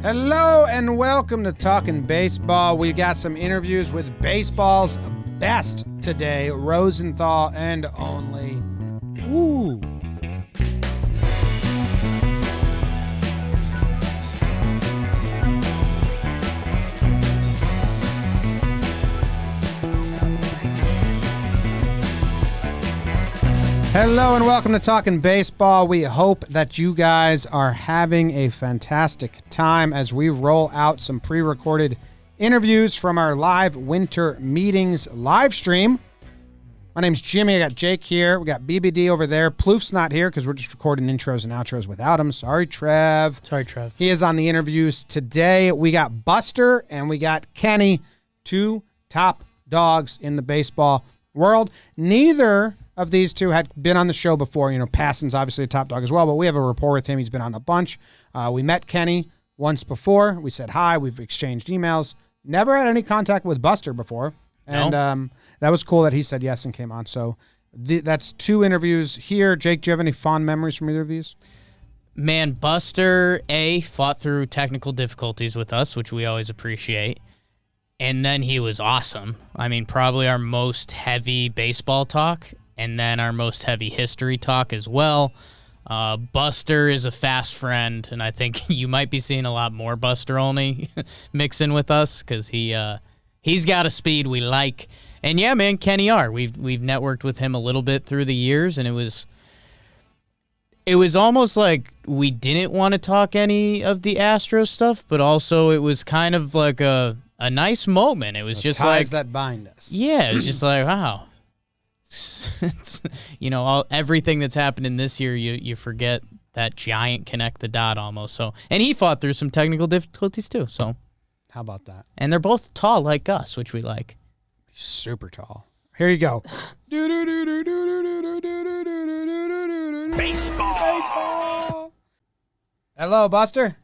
Hello and welcome to Talkin Baseball. We got some interviews with baseball's best today, Rosenthal and Olney. Woo! Hello and welcome to Talkin Baseball. We hope that you guys are having a fantastic time as we roll out some pre-recorded interviews from our live winter meetings live stream. My name's Jimmy. I got Jake here. We got BBD over there. Plouffe's not here because we're just recording intros and outros without him. Sorry, Trev. He is on the interviews today. We got Buster and we got Kenny, two top dogs in the baseball world. Neither of these two had been on the show before. You know, Passon's obviously a top dog as well, but we have a rapport with him. He's been on a bunch. We met Kenny once before. We said hi. We've exchanged emails. Never had any contact with Buster before. And that was cool that he said yes and came on. So that's two interviews here. Jake, do you have any fond memories from either of these? Man, Buster, fought through technical difficulties with us, which we always appreciate. And then he was awesome. I mean, probably our most heavy baseball talk, and then our most heavy history talk as well. Buster is a fast friend, and I think you might be seeing a lot more Buster Olney mix in with us because he's got a speed we like. And yeah, man, Kenny R. We've networked with him a little bit through the years, and it was almost like we didn't want to talk any of the Astros stuff, but also it was kind of like a nice moment. It was just ties like that bind us. Yeah, it was just like, wow. You know, everything that's happened in this year, you forget that giant connect the dot almost. So, and he fought through some technical difficulties too. So, how about that? And they're both tall like us, which we like. Super tall. Here you go. Baseball. Hello, Buster.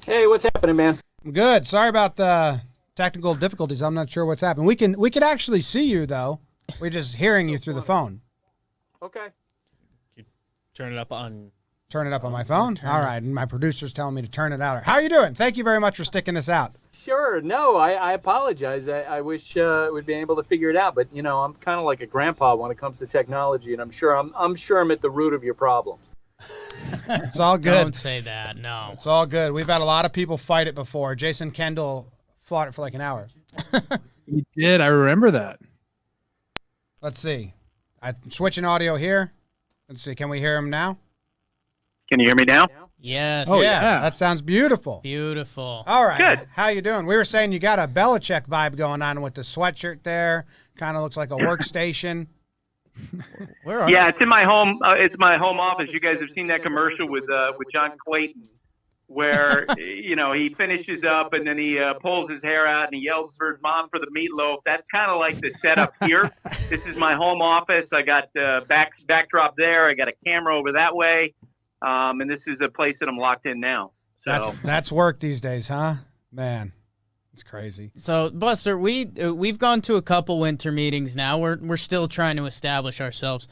Hey, what's happening, man? I'm good. Sorry about the technical difficulties. I'm not sure what's happened. We can actually see you though. We're just hearing you through the phone. Okay. You turn it up on my phone? All right. And my producer's telling me to turn it out. How are you doing? Thank you very much for sticking this out. Sure. No, I apologize. I wish we'd been able to figure it out, but you know, I'm kind of like a grandpa when it comes to technology, and I'm sure I'm at the root of your problem. It's all good. Don't say that. No. It's all good. We've had a lot of people fight it before. Jason Kendall fought it for like an hour. He did. I remember that. Let's see. I'm switching audio here. Let's see. Can we hear him now? Can you hear me now? Yes. Oh, yeah. That sounds beautiful. Beautiful. All right. Good. How you doing? We were saying you got a Belichick vibe going on with the sweatshirt there. Kind of looks like a workstation. Where are Yeah, it's in my home. It's my home office. You guys have seen that commercial with John Clayton, where you know he finishes up and then he pulls his hair out and he yells for his mom for the meatloaf. That's kind of like the setup here. This is my home office. I got backdrop there. I got a camera over that way, and this is a place that I'm locked in now. So That's work these days, huh? Man, it's crazy. So, Buster, we've gone to a couple winter meetings now. We're still trying to establish ourselves.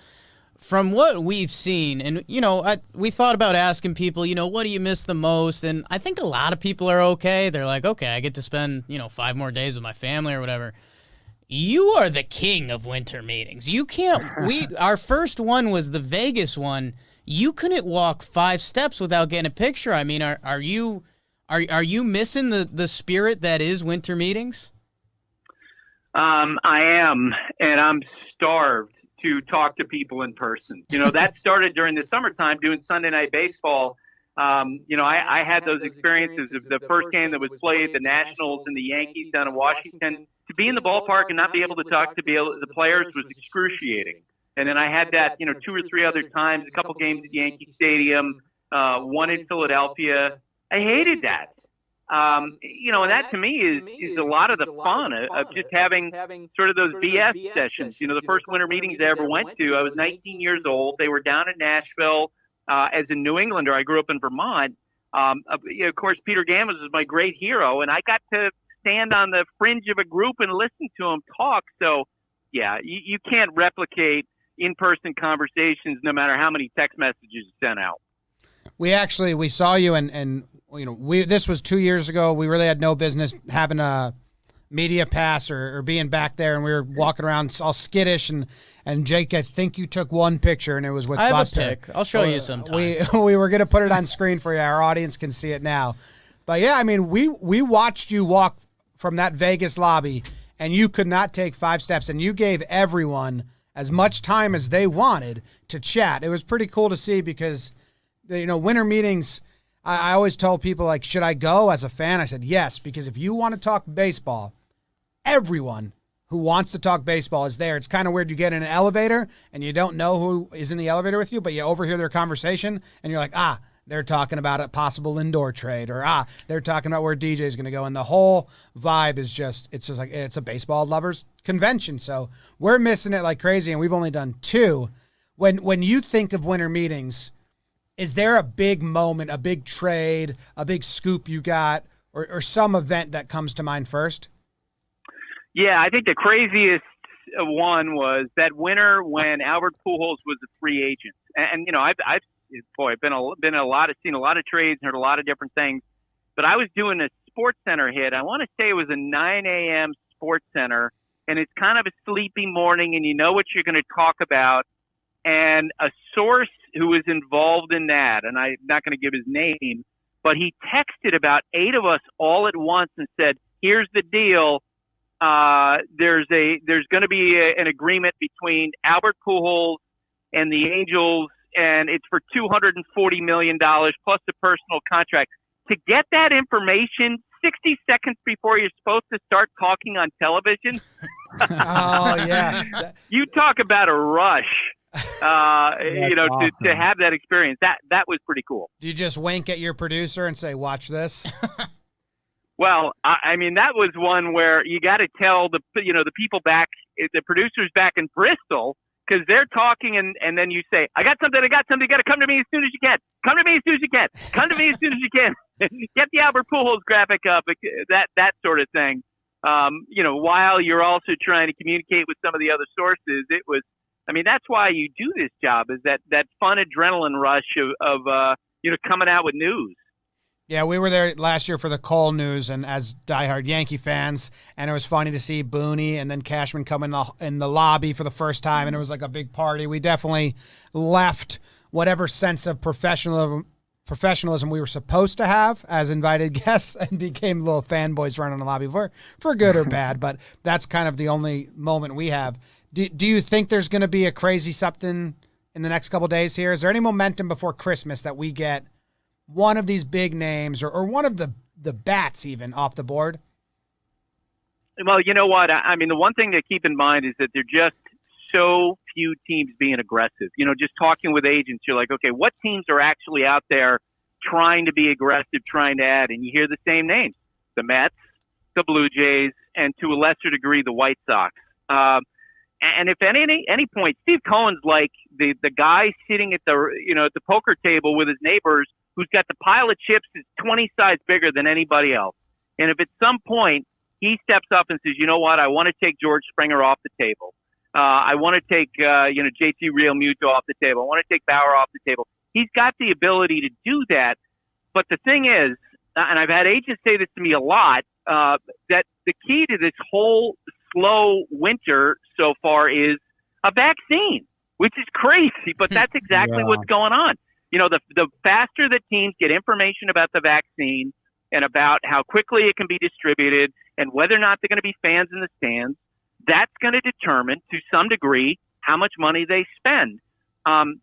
From what we've seen, and, you know, we thought about asking people, you know, what do you miss the most? And I think a lot of people are okay. They're like, okay, I get to spend, 5 more days with my family or whatever. You are the king of winter meetings. You can't, our first one was the Vegas one. You couldn't walk 5 steps without getting a picture. I mean, are you missing the spirit that is winter meetings? I am, and I'm starved to talk to people in person. You know, that started during the summertime doing Sunday Night Baseball. I had those experiences of the first game that was played, the Nationals and the Yankees down in Washington. To be in the ballpark and not be able to talk to the players was excruciating. And then I had that, 2 or 3 other times, a couple games at Yankee Stadium, one in Philadelphia. I hated that. And that to me is a lot of the fun of just having sort of those BS sessions. You know, the first winter meetings I ever went to, I was 19 years old. They were down in Nashville. As a New Englander, I grew up in Vermont. Of course, Peter Gammons was my great hero, and I got to stand on the fringe of a group and listen to him talk. So, yeah, you can't replicate in-person conversations no matter how many text messages you sent out. We saw you and this was 2 years ago. We really had no business having a media pass or being back there, and we were walking around all skittish. And Jake, I think you took one picture, and it was with Buster. I have a pic. I'll show you sometime. We were going to put it on screen for you. Our audience can see it now. But yeah, I mean, we watched you walk from that Vegas lobby, and you could not take 5 steps, and you gave everyone as much time as they wanted to chat. It was pretty cool to see because, winter meetings, I always tell people, like, should I go as a fan? I said, yes, because if you want to talk baseball, everyone who wants to talk baseball is there. It's kind of weird. You get in an elevator, and you don't know who is in the elevator with you, but you overhear their conversation, and you're like, they're talking about a possible indoor trade, or they're talking about where DJ is going to go. And the whole vibe is it's just like, it's a baseball lovers convention. So we're missing it like crazy. And we've only done 2. When you think of winter meetings, is there a big moment, a big trade, a big scoop you got, or some event that comes to mind first? Yeah, I think the craziest one was that winter when Albert Pujols was a free agent. And I've seen a lot of trades and heard a lot of different things. But I was doing a Sports Center hit. I want to say it was a 9 a.m. Sports Center, and it's kind of a sleepy morning, and you know what you're going to talk about. And a source who was involved in that, and I'm not going to give his name, but he texted about 8 of us all at once and said, "Here's the deal. There's going to be an agreement between Albert Pujols and the Angels, and it's for $240 million plus a personal contract." To get that information 60 seconds before you're supposed to start talking on television. Oh, yeah. You talk about a rush, awesome. to have that experience. That was pretty cool. Do you just wink at your producer and say, watch this? Well, I mean, that was one where you got to tell the people back, the producers back in Bristol, because they're talking, and then you say, I got something, you got to come to me as soon as you can. Come to me as soon as you can. Come to me as soon as you can. Get the Albert Pujols graphic up, that sort of thing. While you're also trying to communicate with some of the other sources, that's why you do this job, is that fun adrenaline rush of coming out with news. Yeah, we were there last year for the Cole News, and as diehard Yankee fans, and it was funny to see Booney and then Cashman come in the lobby for the first time, and it was like a big party. We definitely left whatever sense of professionalism we were supposed to have as invited guests and became little fanboys running the lobby for good or bad, but that's kind of the only moment we have. Do you think there's going to be a crazy something in the next couple of days here? Is there any momentum before Christmas that we get one of these big names or one of the bats even off the board? Well, you know what? I mean, the one thing to keep in mind is that there are just so few teams being aggressive. Just talking with agents, you're like, okay, what teams are actually out there trying to be aggressive, trying to add? And you hear the same names: the Mets, the Blue Jays, and to a lesser degree, the White Sox. And if at any point, Steve Cohen's like the guy sitting at the poker table with his neighbors, who's got the pile of chips is 20 sizes bigger than anybody else. And if at some point he steps up and says, you know what, I want to take George Springer off the table. I want to take, JT Realmuto off the table. I want to take Bauer off the table. He's got the ability to do that. But the thing is, and I've had agents say this to me a lot, that the key to this whole slow winter so far is a vaccine, which is crazy, but that's exactly what's going on. The faster that teams get information about the vaccine and about how quickly it can be distributed and whether or not they're going to be fans in the stands, that's going to determine to some degree how much money they spend.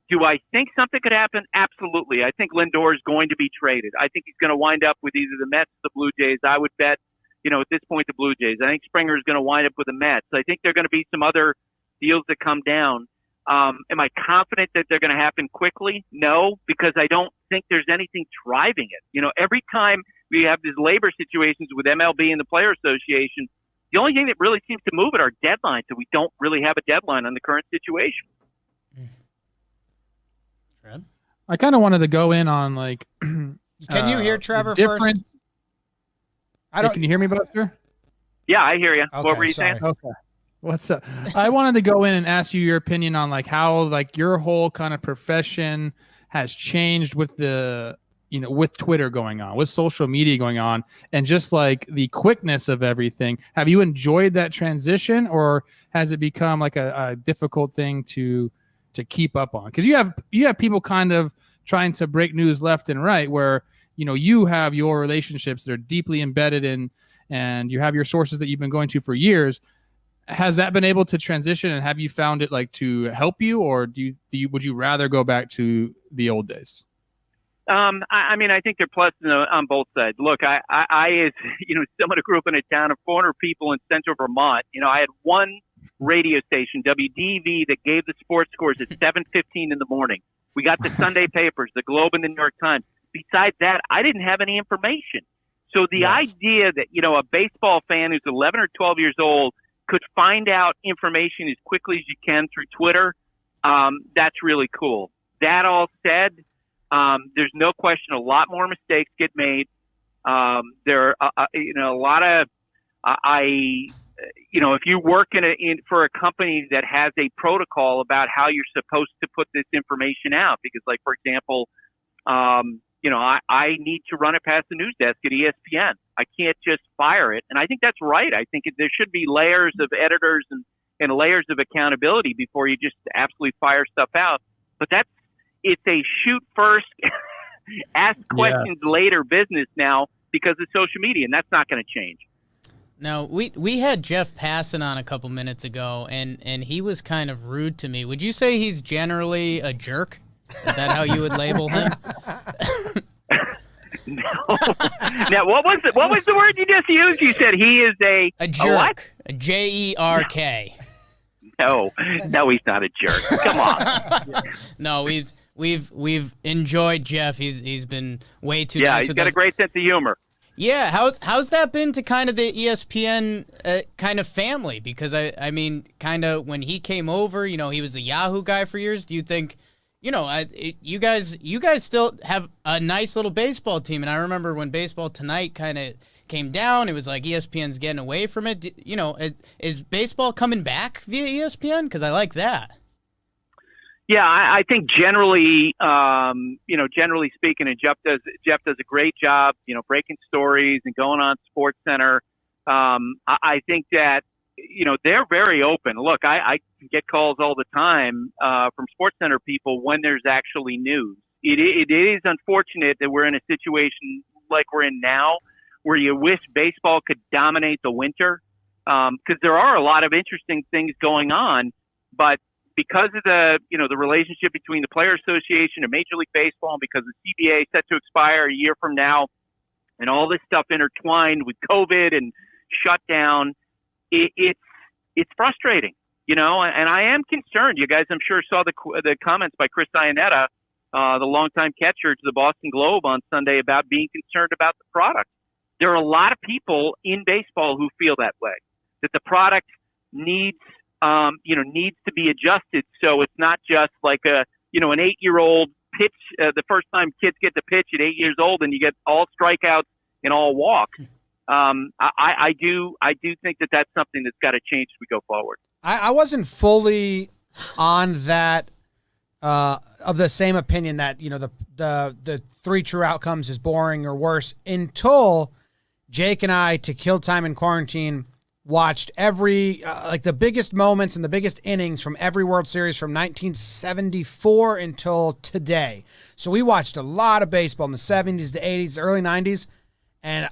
Do I think something could happen? Absolutely. I think Lindor is going to be traded. I think he's going to wind up with either the Mets or the Blue Jays. I would bet, at this point, the Blue Jays. I think Springer is going to wind up with the Mets. I think there are going to be some other deals that come down. Am I confident that they're going to happen quickly? No, because I don't think there's anything driving it. Every time we have these labor situations with MLB and the Player Association, the only thing that really seems to move it are deadlines, and we don't really have a deadline on the current situation. Fred? I kind of wanted to go in on Can you hear Trevor first? Can you hear me, Buster? Yeah, I hear you. Okay, what were you saying? Okay. What's up? I wanted to go in and ask you your opinion on how your whole kind of profession has changed with the with Twitter going on, with social media going on, and just like the quickness of everything, have you enjoyed that transition, or has it become like a difficult thing to keep up on? Because you have people kind of trying to break news left and right, where you have your relationships that are deeply embedded in, and you have your sources that you've been going to for years. Has that been able to transition, and have you found it like to help you, or would you rather go back to the old days? I mean, I think there are pluses on both sides. Look, I as someone who grew up in a town of 400 people in central Vermont, I had one radio station, WDV, that gave the sports scores at 7:15 in the morning. We got the Sunday papers, the Globe and the New York Times. Besides that, I didn't have any information. So the idea that, a baseball fan who's 11 or 12 years old could find out information as quickly as you can through Twitter, that's really cool. That all said, there's no question a lot more mistakes get made. There are, a lot of, if you work for a company that has a protocol about how you're supposed to put this information out, because like, for example, I need to run it past the news desk at ESPN. I can't just fire it. And I think that's right. I think there should be layers of editors and layers of accountability before you just absolutely fire stuff out. But it's a shoot first, ask questions later business now because of social media, and that's not going to change. Now, we had Jeff Passan on a couple minutes ago, and he was kind of rude to me. Would you say he's generally a jerk? Is that how you would label him? No. Now, what was the word you just used? You said he is a jerk. A what? A Jerk. No, he's not a jerk. Come on. No, we've enjoyed Jeff. He's been way too nice. Yeah, he's got a great sense of humor. Yeah, how's that been to kind of the ESPN kind of family? Because I mean, kind of when he came over, he was the Yahoo guy for years. Do you think, you guys still have a nice little baseball team? And I remember when Baseball Tonight kind of came down, it was like ESPN's getting away from it. Is baseball coming back via ESPN? Because I like that. Yeah, I think generally speaking, and Jeff does a great job, breaking stories and going on SportsCenter. I think that, they're very open. Look, I get calls all the time from SportsCenter people when there's actually news. It is unfortunate that we're in a situation like we're in now, where you wish baseball could dominate the winter, because there are a lot of interesting things going on, but because of the relationship between the Player Association and Major League Baseball, and because the CBA is set to expire a year from now, and all this stuff intertwined with COVID and shutdown, it's frustrating, and I am concerned. You guys, I'm sure, saw the comments by Chris Iannetta, the longtime catcher to the Boston Globe on Sunday, about being concerned about the product. There are a lot of people in baseball who feel that way, that the product needs to be adjusted. So it's not just like an 8-year-old pitch. The first time kids get to pitch at 8 years old, and you get all strikeouts and all walks. I do think that that's something that's got to change as we go forward. I wasn't fully on that of the same opinion that the 3 true outcomes is boring or worse until Jake and I, to kill time in quarantine, watched every the biggest moments and the biggest innings from every World Series from 1974 until today. So we watched a lot of baseball in the 70s, the 80s, the early 90s, and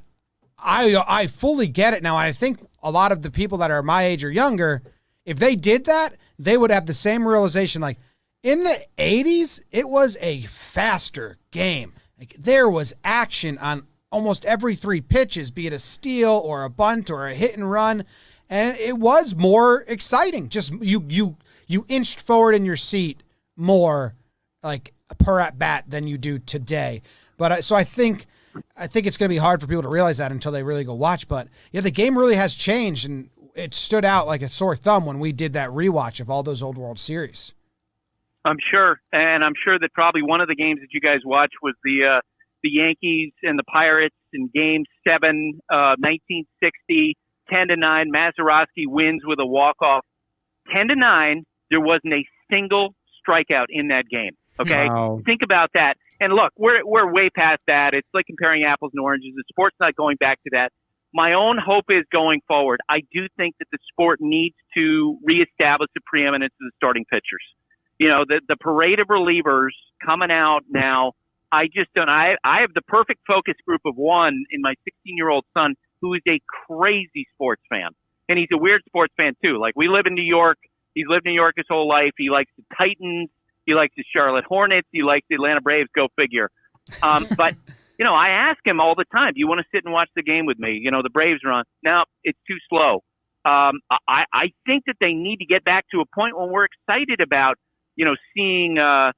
I fully get it now. I think a lot of the people that are my age or younger, if they did that, they would have the same realization. Like in the 80s, it was a faster game. Like there was action on almost every 3 pitches, be it a steal or a bunt or a hit and run, and it was more exciting. Just you inched forward in your seat more, like per at bat, than you do today. But so I think it's going to be hard for people to realize that until they really go watch. But yeah, the game really has changed, and it stood out like a sore thumb when we did that rewatch of all those old World Series. I'm sure, and I'm sure that probably one of the games that you guys watched was the Yankees and the Pirates in Game 7, 1960, 10-9. Mazeroski wins with a walk-off. 10-9, there wasn't a single strikeout in that game. Okay? Wow. Think about that. And look, we're way past that. It's like comparing apples and oranges. The sport's not going back to that. My own hope is going forward, I do think that the sport needs to reestablish the preeminence of the starting pitchers. The parade of relievers coming out now, I just don't. I have the perfect focus group of one in my 16-year-old son who is a crazy sports fan. And he's a weird sports fan, too. Like, we live in New York. He's lived in New York his whole life. He likes the Titans. He likes the Charlotte Hornets. He likes the Atlanta Braves. Go figure. But, I ask him all the time, do you want to sit and watch the game with me? The Braves are on. No, it's too slow. I think that they need to get back to a point when we're excited about, seeing, a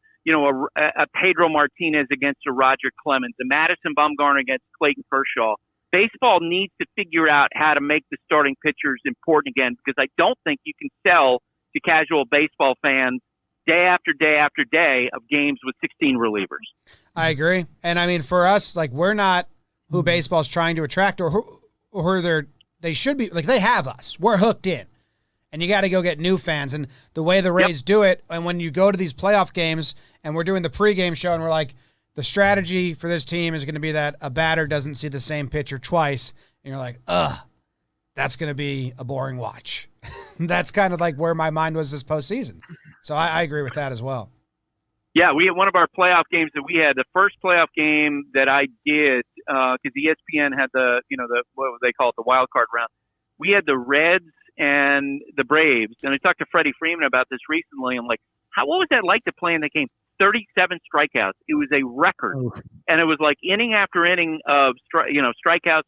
Pedro Martinez against a Roger Clemens, a Madison Bumgarner against Clayton Kershaw. Baseball needs to figure out how to make the starting pitchers important again, because I don't think you can sell to casual baseball fans day after day after day of games with 16 relievers. I agree. And I mean, for us, like, we're not who baseball's trying to attract or who they should be. Like, they have us. We're hooked in. And you got to go get new fans. And the way the Rays do it, and when you go to these playoff games and we're doing the pregame show and we're like, the strategy for this team is going to be that a batter doesn't see the same pitcher twice. And you're like, that's going to be a boring watch. That's kind of like where my mind was this postseason. So I agree with that as well. Yeah, we had one of our playoff games that we had, the first playoff game that I did, because ESPN had what they call it, the wild card round. We had the Reds and the Braves. And I talked to Freddie Freeman about this recently. I'm like, what was that like to play in the game? 37 strikeouts. It was a record. Oh. And it was like inning after inning of strikeout.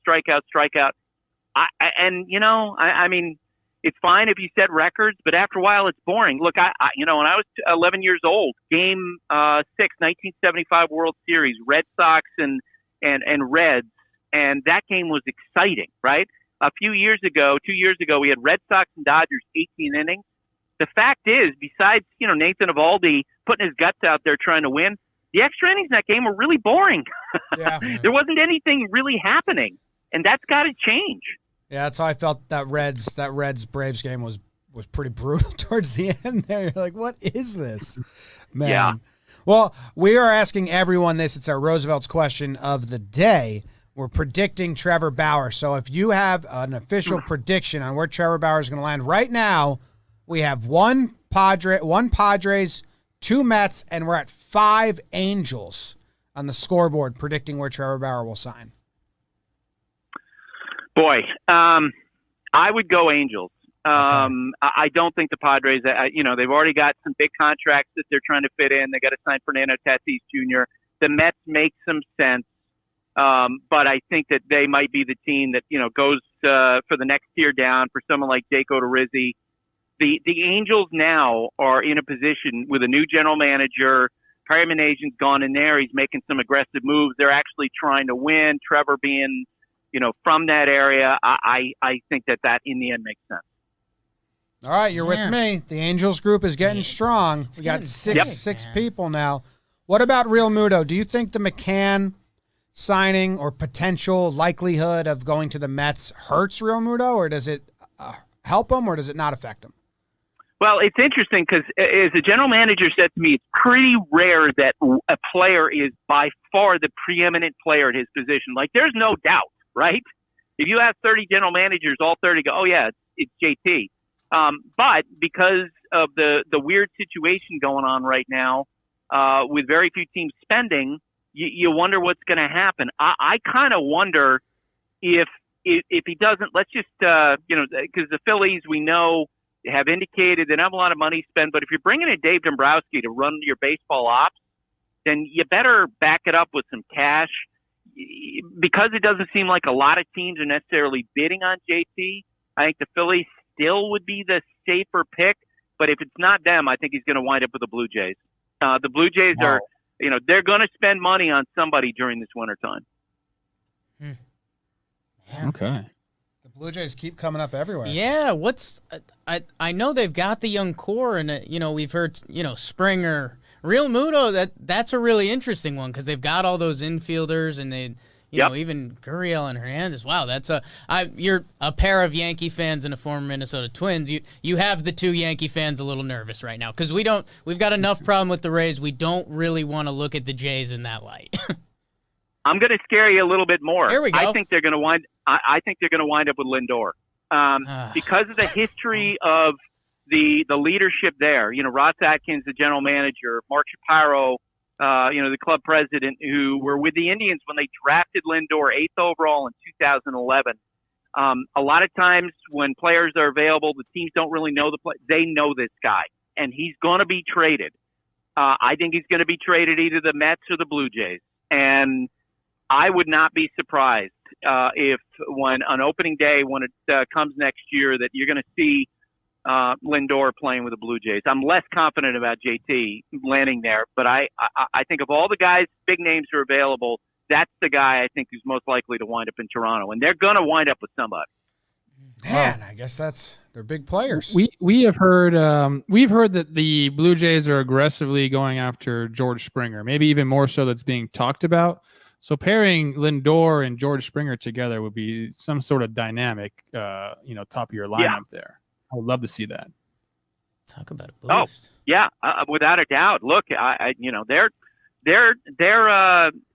I mean, it's fine if you set records, but after a while it's boring. Look, when I was 11 years old, game 6, 1975 World Series, Red Sox and Reds, and that game was exciting, right? A few years ago, 2 years ago, we had Red Sox and Dodgers, 18 innings. The fact is, besides, Nathan Eovaldi putting his guts out there trying to win, the extra innings in that game were really boring. Yeah. There wasn't anything really happening, and that's got to change. Yeah, that's how I felt that Reds Braves game was pretty brutal towards the end there. You're like, what is this? Man. Yeah. Well, we are asking everyone this. It's our Roosevelt's question of the day. We're predicting Trevor Bauer. So if you have an official prediction on where Trevor Bauer is going to land right now, we have one Padres, 2 Mets, and we're at 5 Angels on the scoreboard predicting where Trevor Bauer will sign. Boy, I would go Angels. Okay. I don't think the Padres, they've already got some big contracts that they're trying to fit in. They got to sign Fernando Tatis Jr. The Mets make some sense, but I think that they might be the team that, goes for the next tier down for someone like Jake Odorizzi. The Angels now are in a position with a new general manager. Perry Minasian's gone in there. He's making some aggressive moves. They're actually trying to win. Trevor being, from that area, I think that in the end makes sense. All right, you're with me. The Angels group is getting strong. We got six people now. What about Real Muto? Do you think the McCann signing or potential likelihood of going to the Mets hurts Real Muto, or does it help him, or does it not affect him? Well, it's interesting because, as the general manager said to me, it's pretty rare that a player is by far the preeminent player at his position. Like, there's no doubt, right? If you have 30 general managers, all 30 go, oh, yeah, it's JT. But because of the weird situation going on right now, with very few teams spending, you wonder what's going to happen. I kind of wonder if he doesn't, let's just, because the Phillies, we know, have indicated they don't have a lot of money spent, but if you're bringing in Dave Dombrowski to run your baseball ops, then you better back it up with some cash. Because it doesn't seem like a lot of teams are necessarily bidding on JT, I think the Phillies still would be the safer pick, but if it's not them, I think he's going to wind up with the Blue Jays. The Blue Jays are, they're going to spend money on somebody during this wintertime. Yeah. Okay. The Blue Jays keep coming up everywhere. Yeah, I know they've got the young core, and we've heard Springer, Real Muto. That's a really interesting one because they've got all those infielders, and they even Gurriel and Hernandez. Wow, you're a pair of Yankee fans and a former Minnesota Twins. You have the two Yankee fans a little nervous right now because we've got enough problem with the Rays. We don't really want to look at the Jays in that light. I'm going to scare you a little bit more. Here we go. I think they're going to wind up with Lindor because of the history of the leadership there. Ross Atkins, the general manager, Mark Shapiro, the club president, who were with the Indians when they drafted Lindor 8th overall in 2011. A lot of times when players are available, the teams don't really know they know this guy, and he's going to be traded. I think he's going to be traded either the Mets or the Blue Jays, and I would not be surprised if when on opening day, when it comes next year, that you're going to see Lindor playing with the Blue Jays. I'm less confident about JT landing there, but I think of all the guys, big names who are available, that's the guy I think who's most likely to wind up in Toronto, and they're going to wind up with somebody. Man, I guess they're big players. We have heard that the Blue Jays are aggressively going after George Springer, maybe even more so that's being talked about. So pairing Lindor and George Springer together would be some sort of dynamic, top of your lineup there. I would love to see that. Talk about a boost. Oh, yeah, without a doubt. Look, they're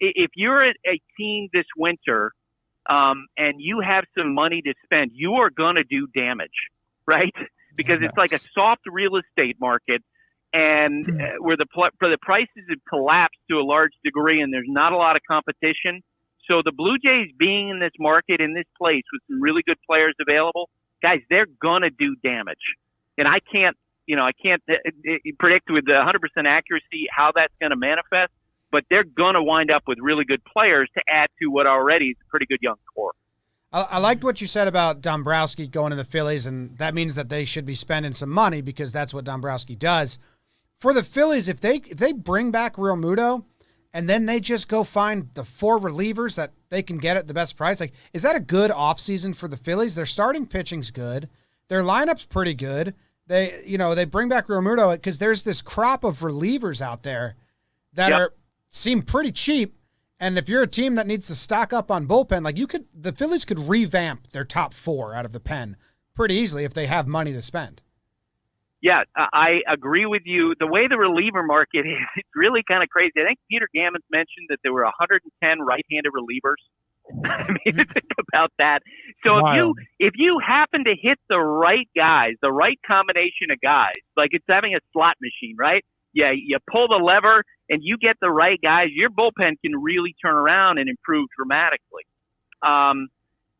if you're a team this winter, and you have some money to spend, you are going to do damage, right? Because it's like a soft real estate market, and where the prices have collapsed to a large degree, and there's not a lot of competition. So the Blue Jays being in this market, in this place with some really good players available, guys, they're going to do damage. And I can't predict with 100% accuracy how that's going to manifest, but they're going to wind up with really good players to add to what already is a pretty good young core. I liked what you said about Dombrowski going to the Phillies, and that means that they should be spending some money because that's what Dombrowski does. For the Phillies, if they bring back Real Muto and then they just go find the 4 relievers that they can get at the best price, like, is that a good offseason for the Phillies? Their starting pitching's good. Their lineup's pretty good. They bring back Real Muto because there's this crop of relievers out there that seem pretty cheap. And if you're a team that needs to stock up on bullpen, like the Phillies could revamp their top 4 out of the pen pretty easily if they have money to spend. Yeah, I agree with you. The way the reliever market is, it's really kind of crazy. I think Peter Gammons mentioned that there were 110 right-handed relievers. I mean, think about that. So if you happen to hit the right guys, the right combination of guys, like it's having a slot machine, right? Yeah, you pull the lever and you get the right guys, your bullpen can really turn around and improve dramatically.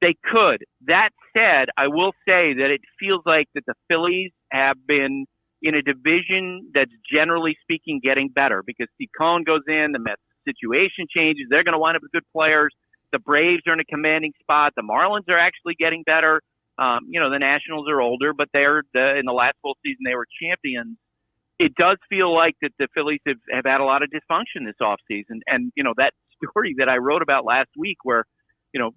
They could. That said, I will say that it feels like that the Phillies have been in a division that's generally speaking getting better because Steve Cohen goes in, the Mets situation changes, they're going to wind up with good players. The Braves are in a commanding spot. The Marlins are actually getting better. The Nationals are older, but in the last full season they were champions. It does feel like that the Phillies have had a lot of dysfunction this offseason. And, that story that I wrote about last week where,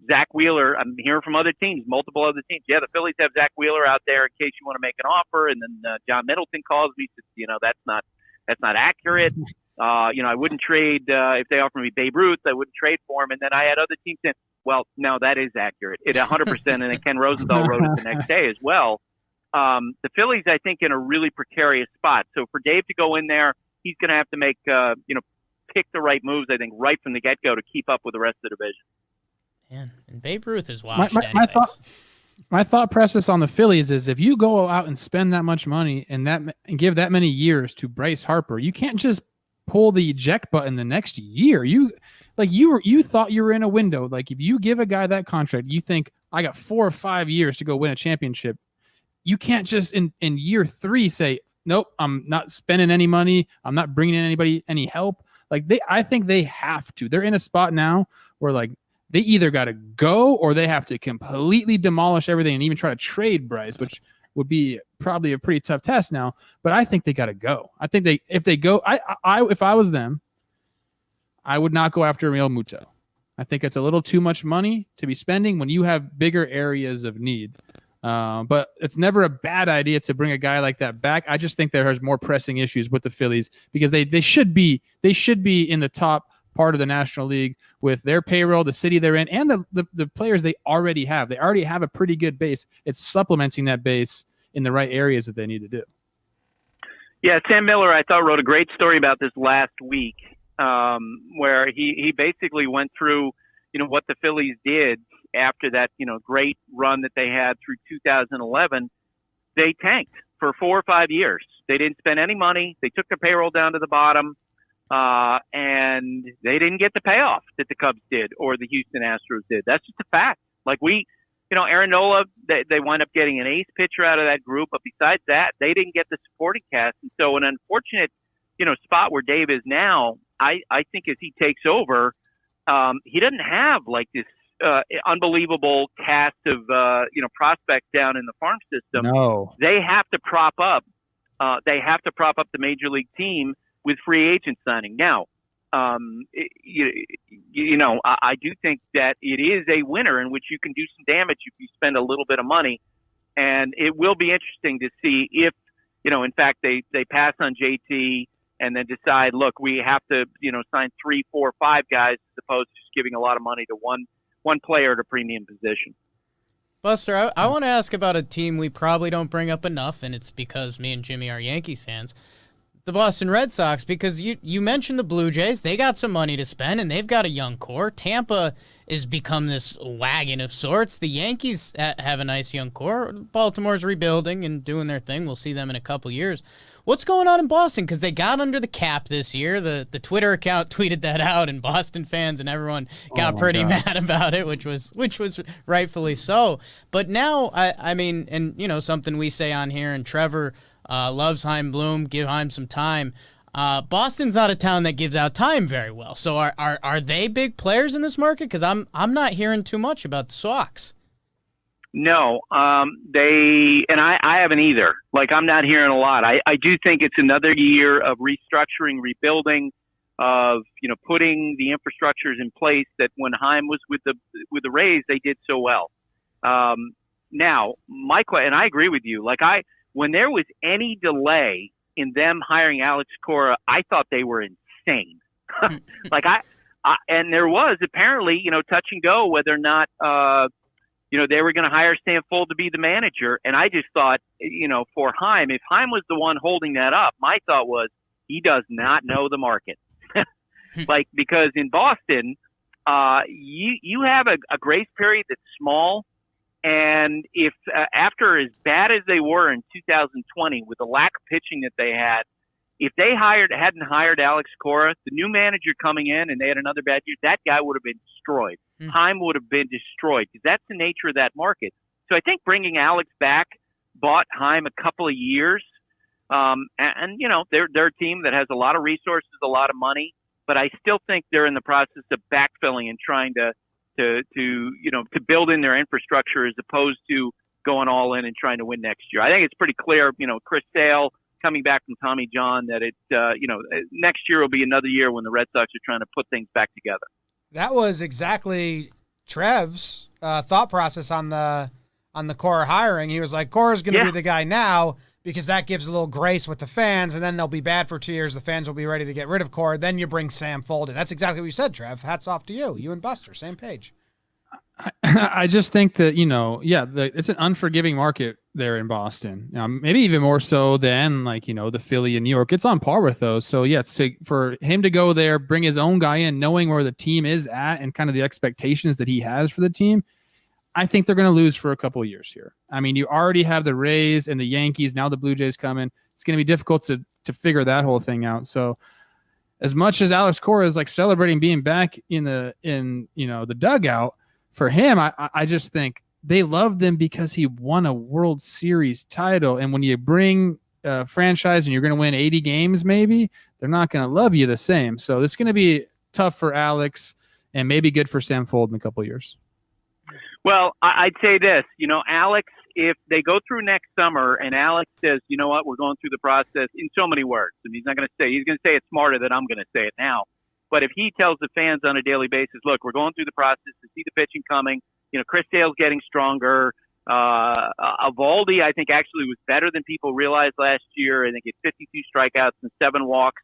Zach Wheeler, I'm hearing from other teams, multiple other teams. Yeah, the Phillies have Zach Wheeler out there in case you want to make an offer. And then John Middleton calls me, says, that's not accurate. I wouldn't trade if they offered me Babe Ruth. I wouldn't trade for him. And then I had other teams saying, well, no, that is accurate. It 100%. And then Ken Rosenthal wrote it the next day as well. The Phillies, I think, in a really precarious spot. So for Dave to go in there, he's going to have to make, pick the right moves, I think, right from the get-go to keep up with the rest of the division. Man, and Babe Ruth is washed my thought process on the Phillies is if you go out and spend that much money and give that many years to Bryce Harper, you can't just pull the eject button the next year. You thought you were in a window. Like if you give a guy that contract, you think I got 4 or 5 years to go win a championship. You can't just in year 3 say, nope, I'm not spending any money. I'm not bringing in anybody, any help. I think they have to. They're in a spot now where they either got to go or they have to completely demolish everything and even try to trade Bryce, which would be probably a pretty tough test now. But I think they got to go. I think if they go, if I was them, I would not go after Real Muto. I think it's a little too much money to be spending when you have bigger areas of need. But it's never a bad idea to bring a guy like that back. I just think there's more pressing issues with the Phillies because they should be in the top part of the National League with their payroll, the city they're in, and the players they already have. They already have a pretty good base. It's supplementing that base in the right areas that they need to do. Yeah, Sam Miller, I thought, wrote a great story about this last week, where he basically went through, what the Phillies did after that, great run that they had through 2011. They tanked for 4 or 5 years. They didn't spend any money. They took their payroll down to the bottom, and they didn't get the payoff that the Cubs did or the Houston Astros did. That's just a fact. Like Aaron Nola, they wind up getting an ace pitcher out of that group, but besides that, they didn't get the supporting cast. And so an unfortunate, spot where Dave is now, I think as he takes over, he doesn't have like this unbelievable cast of, prospects down in the farm system. No. They have to prop up the major league team with free agent signing. Now, I do think that it is a winner in which you can do some damage if you spend a little bit of money. And it will be interesting to see if, in fact, they pass on JT and then decide, look, we have to, sign 3, 4, 5 guys as opposed to just giving a lot of money to one player at a premium position. Buster, I want to ask about a team we probably don't bring up enough, and it's because me and Jimmy are Yankees fans. The Boston Red Sox, because you mentioned the Blue Jays. They got some money to spend, and they've got a young core. Tampa has become this wagon of sorts. The Yankees have a nice young core. Baltimore's rebuilding and doing their thing. We'll see them in a couple years. What's going on in Boston? Because they got under the cap this year. The Twitter account tweeted that out, and Boston fans and everyone got pretty mad about it, which was rightfully so. But now, I mean, and something we say on here, and Trevor loves Heim Bloom, give Heim some time. Boston's not a town that gives out time very well. So are they big players in this market? Because I'm not hearing too much about the Sox. No, I haven't either. Like, I'm not hearing a lot. I do think it's another year of restructuring, rebuilding, of putting the infrastructures in place that when Heim was with the Rays, they did so well. Now, and I agree with you. Like, when there was any delay in them hiring Alex Cora, I thought they were insane. Like, and there was apparently touch and go whether or not they were going to hire Stan Fuld to be the manager. And I just thought, for Heim, if Heim was the one holding that up, my thought was he does not know the market. Like, because in Boston, you have a grace period that's small. And if after as bad as they were in 2020 with the lack of pitching that they had, if they hadn't hired Alex Cora, the new manager coming in, and they had another bad year, that guy would have been destroyed. Heim would have been destroyed because that's the nature of that market. So I think bringing Alex back bought Heim a couple of years. They're a team that has a lot of resources, a lot of money, but I still think they're in the process of backfilling and trying to build in their infrastructure as opposed to going all in and trying to win next year. I think it's pretty clear, Chris Sale coming back from Tommy John, that next year will be another year when the Red Sox are trying to put things back together. That was exactly Trev's thought process on the Cora hiring. He was like, Cora's going to be the guy now because that gives a little grace with the fans, and then they'll be bad for 2 years. The fans will be ready to get rid of Cora. Then you bring Sam Fuld in. That's exactly what you said, Trev. Hats off to you. You and Buster, same page. I just think that, it's an unforgiving market there in Boston. Maybe even more so than the Philly and New York. It's on par with those. So for him to go there, bring his own guy in, knowing where the team is at and kind of the expectations that he has for the team, I think they're going to lose for a couple of years here. I mean, you already have the Rays and the Yankees, now the Blue Jays coming. It's going to be difficult to figure that whole thing out. So as much as Alex Cora is celebrating being back in the dugout, for him, I just think they loved him because he won a World Series title. And when you bring a franchise and you're going to win 80 games, maybe, they're not going to love you the same. So it's going to be tough for Alex and maybe good for Sam Fuld in a couple of years. Well, I'd say this, Alex, if they go through next summer and Alex says, you know what, we're going through the process in so many words. And he's going to say it smarter than I'm going to say it now. But if he tells the fans on a daily basis, look, we're going through the process to see the pitching coming. Chris Sale's getting stronger. Eovaldi, I think, actually was better than people realized last year. I think he had 52 strikeouts and 7 walks.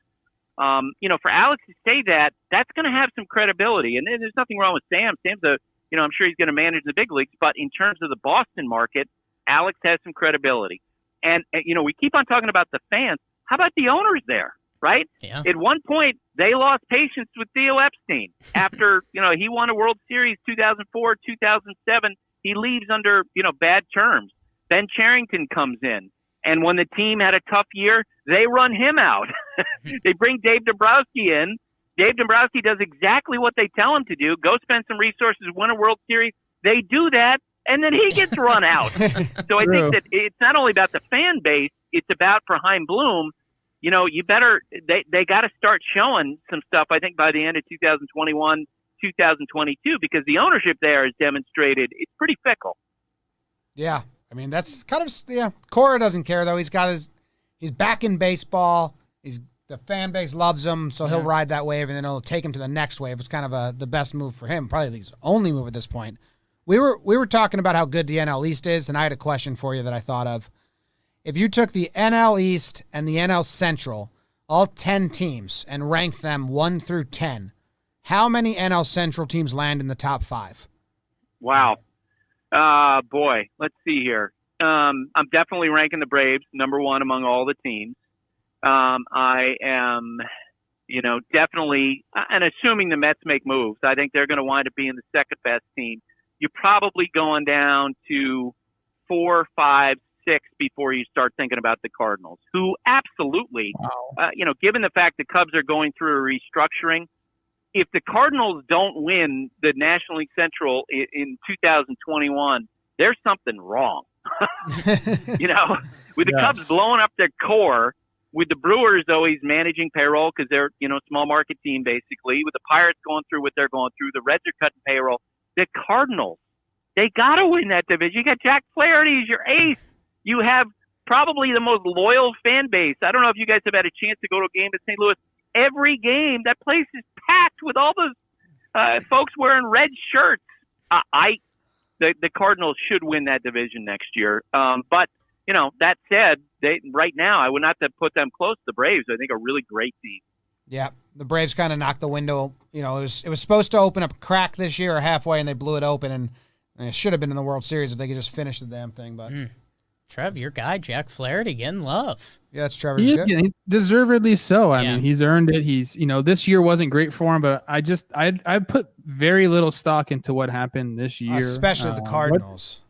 For Alex to say that, that's going to have some credibility. And there's nothing wrong with Sam. Sam's I'm sure he's going to manage the big leagues. But in terms of the Boston market, Alex has some credibility. And we keep on talking about the fans. How about the owners there, right? Yeah. At one point, they lost patience with Theo Epstein after, he won a World Series 2004, 2007. He leaves under, bad terms. Ben Cherington comes in. And when the team had a tough year, they run him out. They bring Dave Dombrowski in. Dave Dombrowski does exactly what they tell him to do. Go spend some resources, win a World Series. They do that, and then he gets run out. So I think that it's not only about the fan base, it's about for Chaim Bloom. They got to start showing some stuff, I think, by the end of 2021, 2022, because the ownership there has demonstrated it's pretty fickle. Yeah. I mean, that's kind of, Cora doesn't care, though. He's back in baseball. The fan base loves him, so he'll ride that wave, and then it'll take him to the next wave. It's kind of the best move for him, probably the only move at this point. We were talking about how good the NL East is, and I had a question for you that I thought of. If you took the NL East and the NL Central, all 10 teams, and ranked them 1 through 10, how many NL Central teams land in the top 5? Wow. Boy, let's see here. I'm definitely ranking the Braves number 1 among all the teams. I am, definitely, and assuming the Mets make moves, I think they're going to wind up being the second best team. You're probably going down to 4, 5, 6 before you start thinking about the Cardinals, who absolutely, given the fact the Cubs are going through a restructuring, if the Cardinals don't win the National League Central in 2021, there's something wrong. With the Cubs blowing up their core, with the Brewers always managing payroll because they're, small market team basically, with the Pirates going through what they're going through, the Reds are cutting payroll. The Cardinals, they got to win that division. You got Jack Flaherty as your ace. You have probably the most loyal fan base. I don't know if you guys have had a chance to go to a game in St. Louis. Every game, that place is packed with all those folks wearing red shirts. The Cardinals should win that division next year. But that said, right now I would not have put them close to the Braves. I think a really great team. Yeah, the Braves kind of knocked the window. It was supposed to open up a crack this year or halfway, and they blew it open, and it should have been in the World Series if they could just finish the damn thing. But Trev, your guy Jack Flaherty getting love. Yeah, that's Trevor's good. Yeah, deservedly so. I mean, he's earned it. He's this year wasn't great for him, but I put very little stock into what happened this year, especially the Cardinals.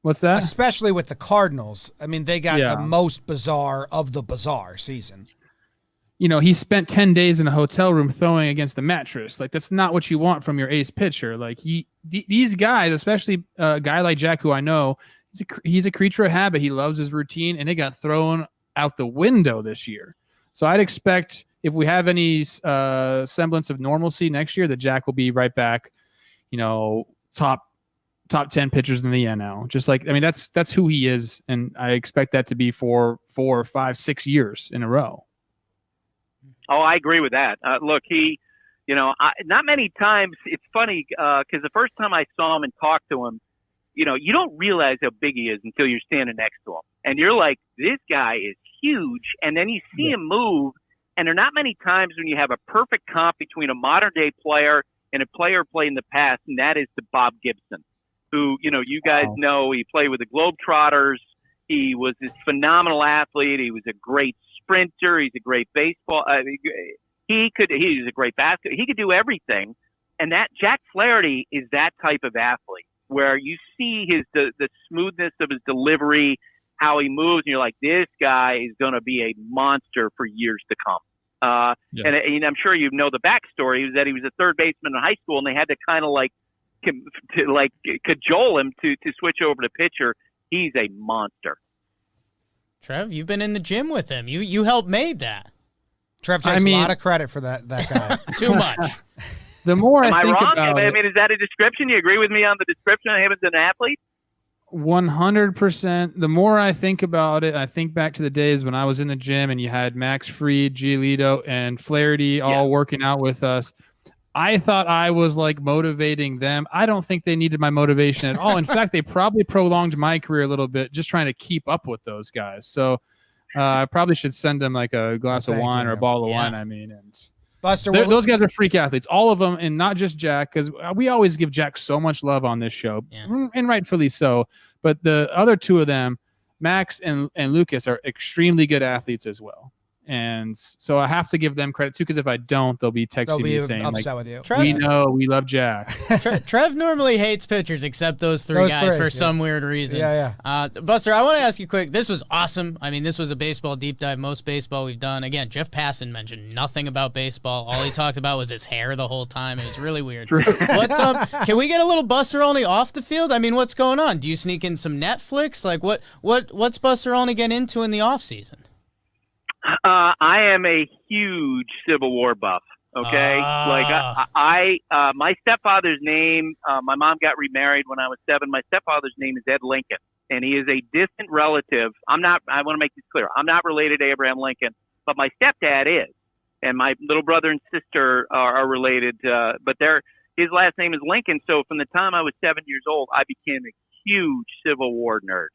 What's that? Especially with the Cardinals. I mean, they got the most bizarre of the bizarre season. He spent 10 days in a hotel room throwing against the mattress. Like, that's not what you want from your ace pitcher. Like, these guys, especially a guy like Jack, who I know, he's a creature of habit. He loves his routine, and it got thrown out the window this year. So I'd expect if we have any semblance of normalcy next year, that Jack will be right back, top 10 pitchers in the NL. Just like, I mean, that's who he is, and I expect that to be for 4, 5, 6 years in a row. Oh, I agree with that. Look, he, not many times. It's funny because the first time I saw him and talked to him, you don't realize how big he is until you're standing next to him, and you're like, this guy is huge. And then you see him move, and there are not many times when you have a perfect comp between a modern day player and a player played in the past, and that is to Bob Gibson, who, you guys know, he played with the Globetrotters. He was this phenomenal athlete. He was a great sprinter. He's a great baseball. He's a great basket. He could do everything. And that Jack Flaherty is that type of athlete where you see the smoothness of his delivery, how he moves, and you're like, this guy is going to be a monster for years to come. And I'm sure you know the backstory is that he was a third baseman in high school, and they had to kind of cajole him to switch over to pitcher. He's a monster. Trev, you've been in the gym with him. You helped made that. Trev takes a lot of credit for that guy. Too much. The more Am I think wrong? about I mean, is that a description? You agree with me on the description of him as an athlete? 100%. The more I think about it, I think back to the days when I was in the gym and you had Max Fried, Giolito, and Flaherty all working out with us. I thought I was like motivating them. I don't think they needed my motivation at all. In fact, they probably prolonged my career a little bit just trying to keep up with those guys. So I probably should send him like a glass of thank wine you, or a man. bottle of Yeah. wine. I mean, and Buster, those guys are freak athletes, all of them, and not just Jack, because we always give Jack so much love on this show, and rightfully so. But the other two of them, Max and Lucas, are extremely good athletes as well. And so I have to give them credit too, because if I don't, they'll be texting me saying, upset like, with you. Trev, we know we love Jack. Trev normally hates pitchers except those three Those guys three, for some weird reason. Yeah. Buster, I want to ask you quick. This was awesome. I mean, this was a baseball deep dive, most baseball we've done. Again, Jeff Passan mentioned nothing about baseball. All he talked about was his hair the whole time. It was really weird. What's up? Can we get a little Buster Olney off the field? I mean, what's going on? Do you sneak in some Netflix? Like, what's Buster Olney getting into in the off season? I am a huge Civil War buff. Okay, my stepfather's name. My mom got remarried when I was 7. My stepfather's name is Ed Lincoln, and he is a distant relative. I want to make this clear. I'm not related to Abraham Lincoln, but my stepdad is, and my little brother and sister are related. But his last name is Lincoln. So from the time I was 7 years old, I became a huge Civil War nerd.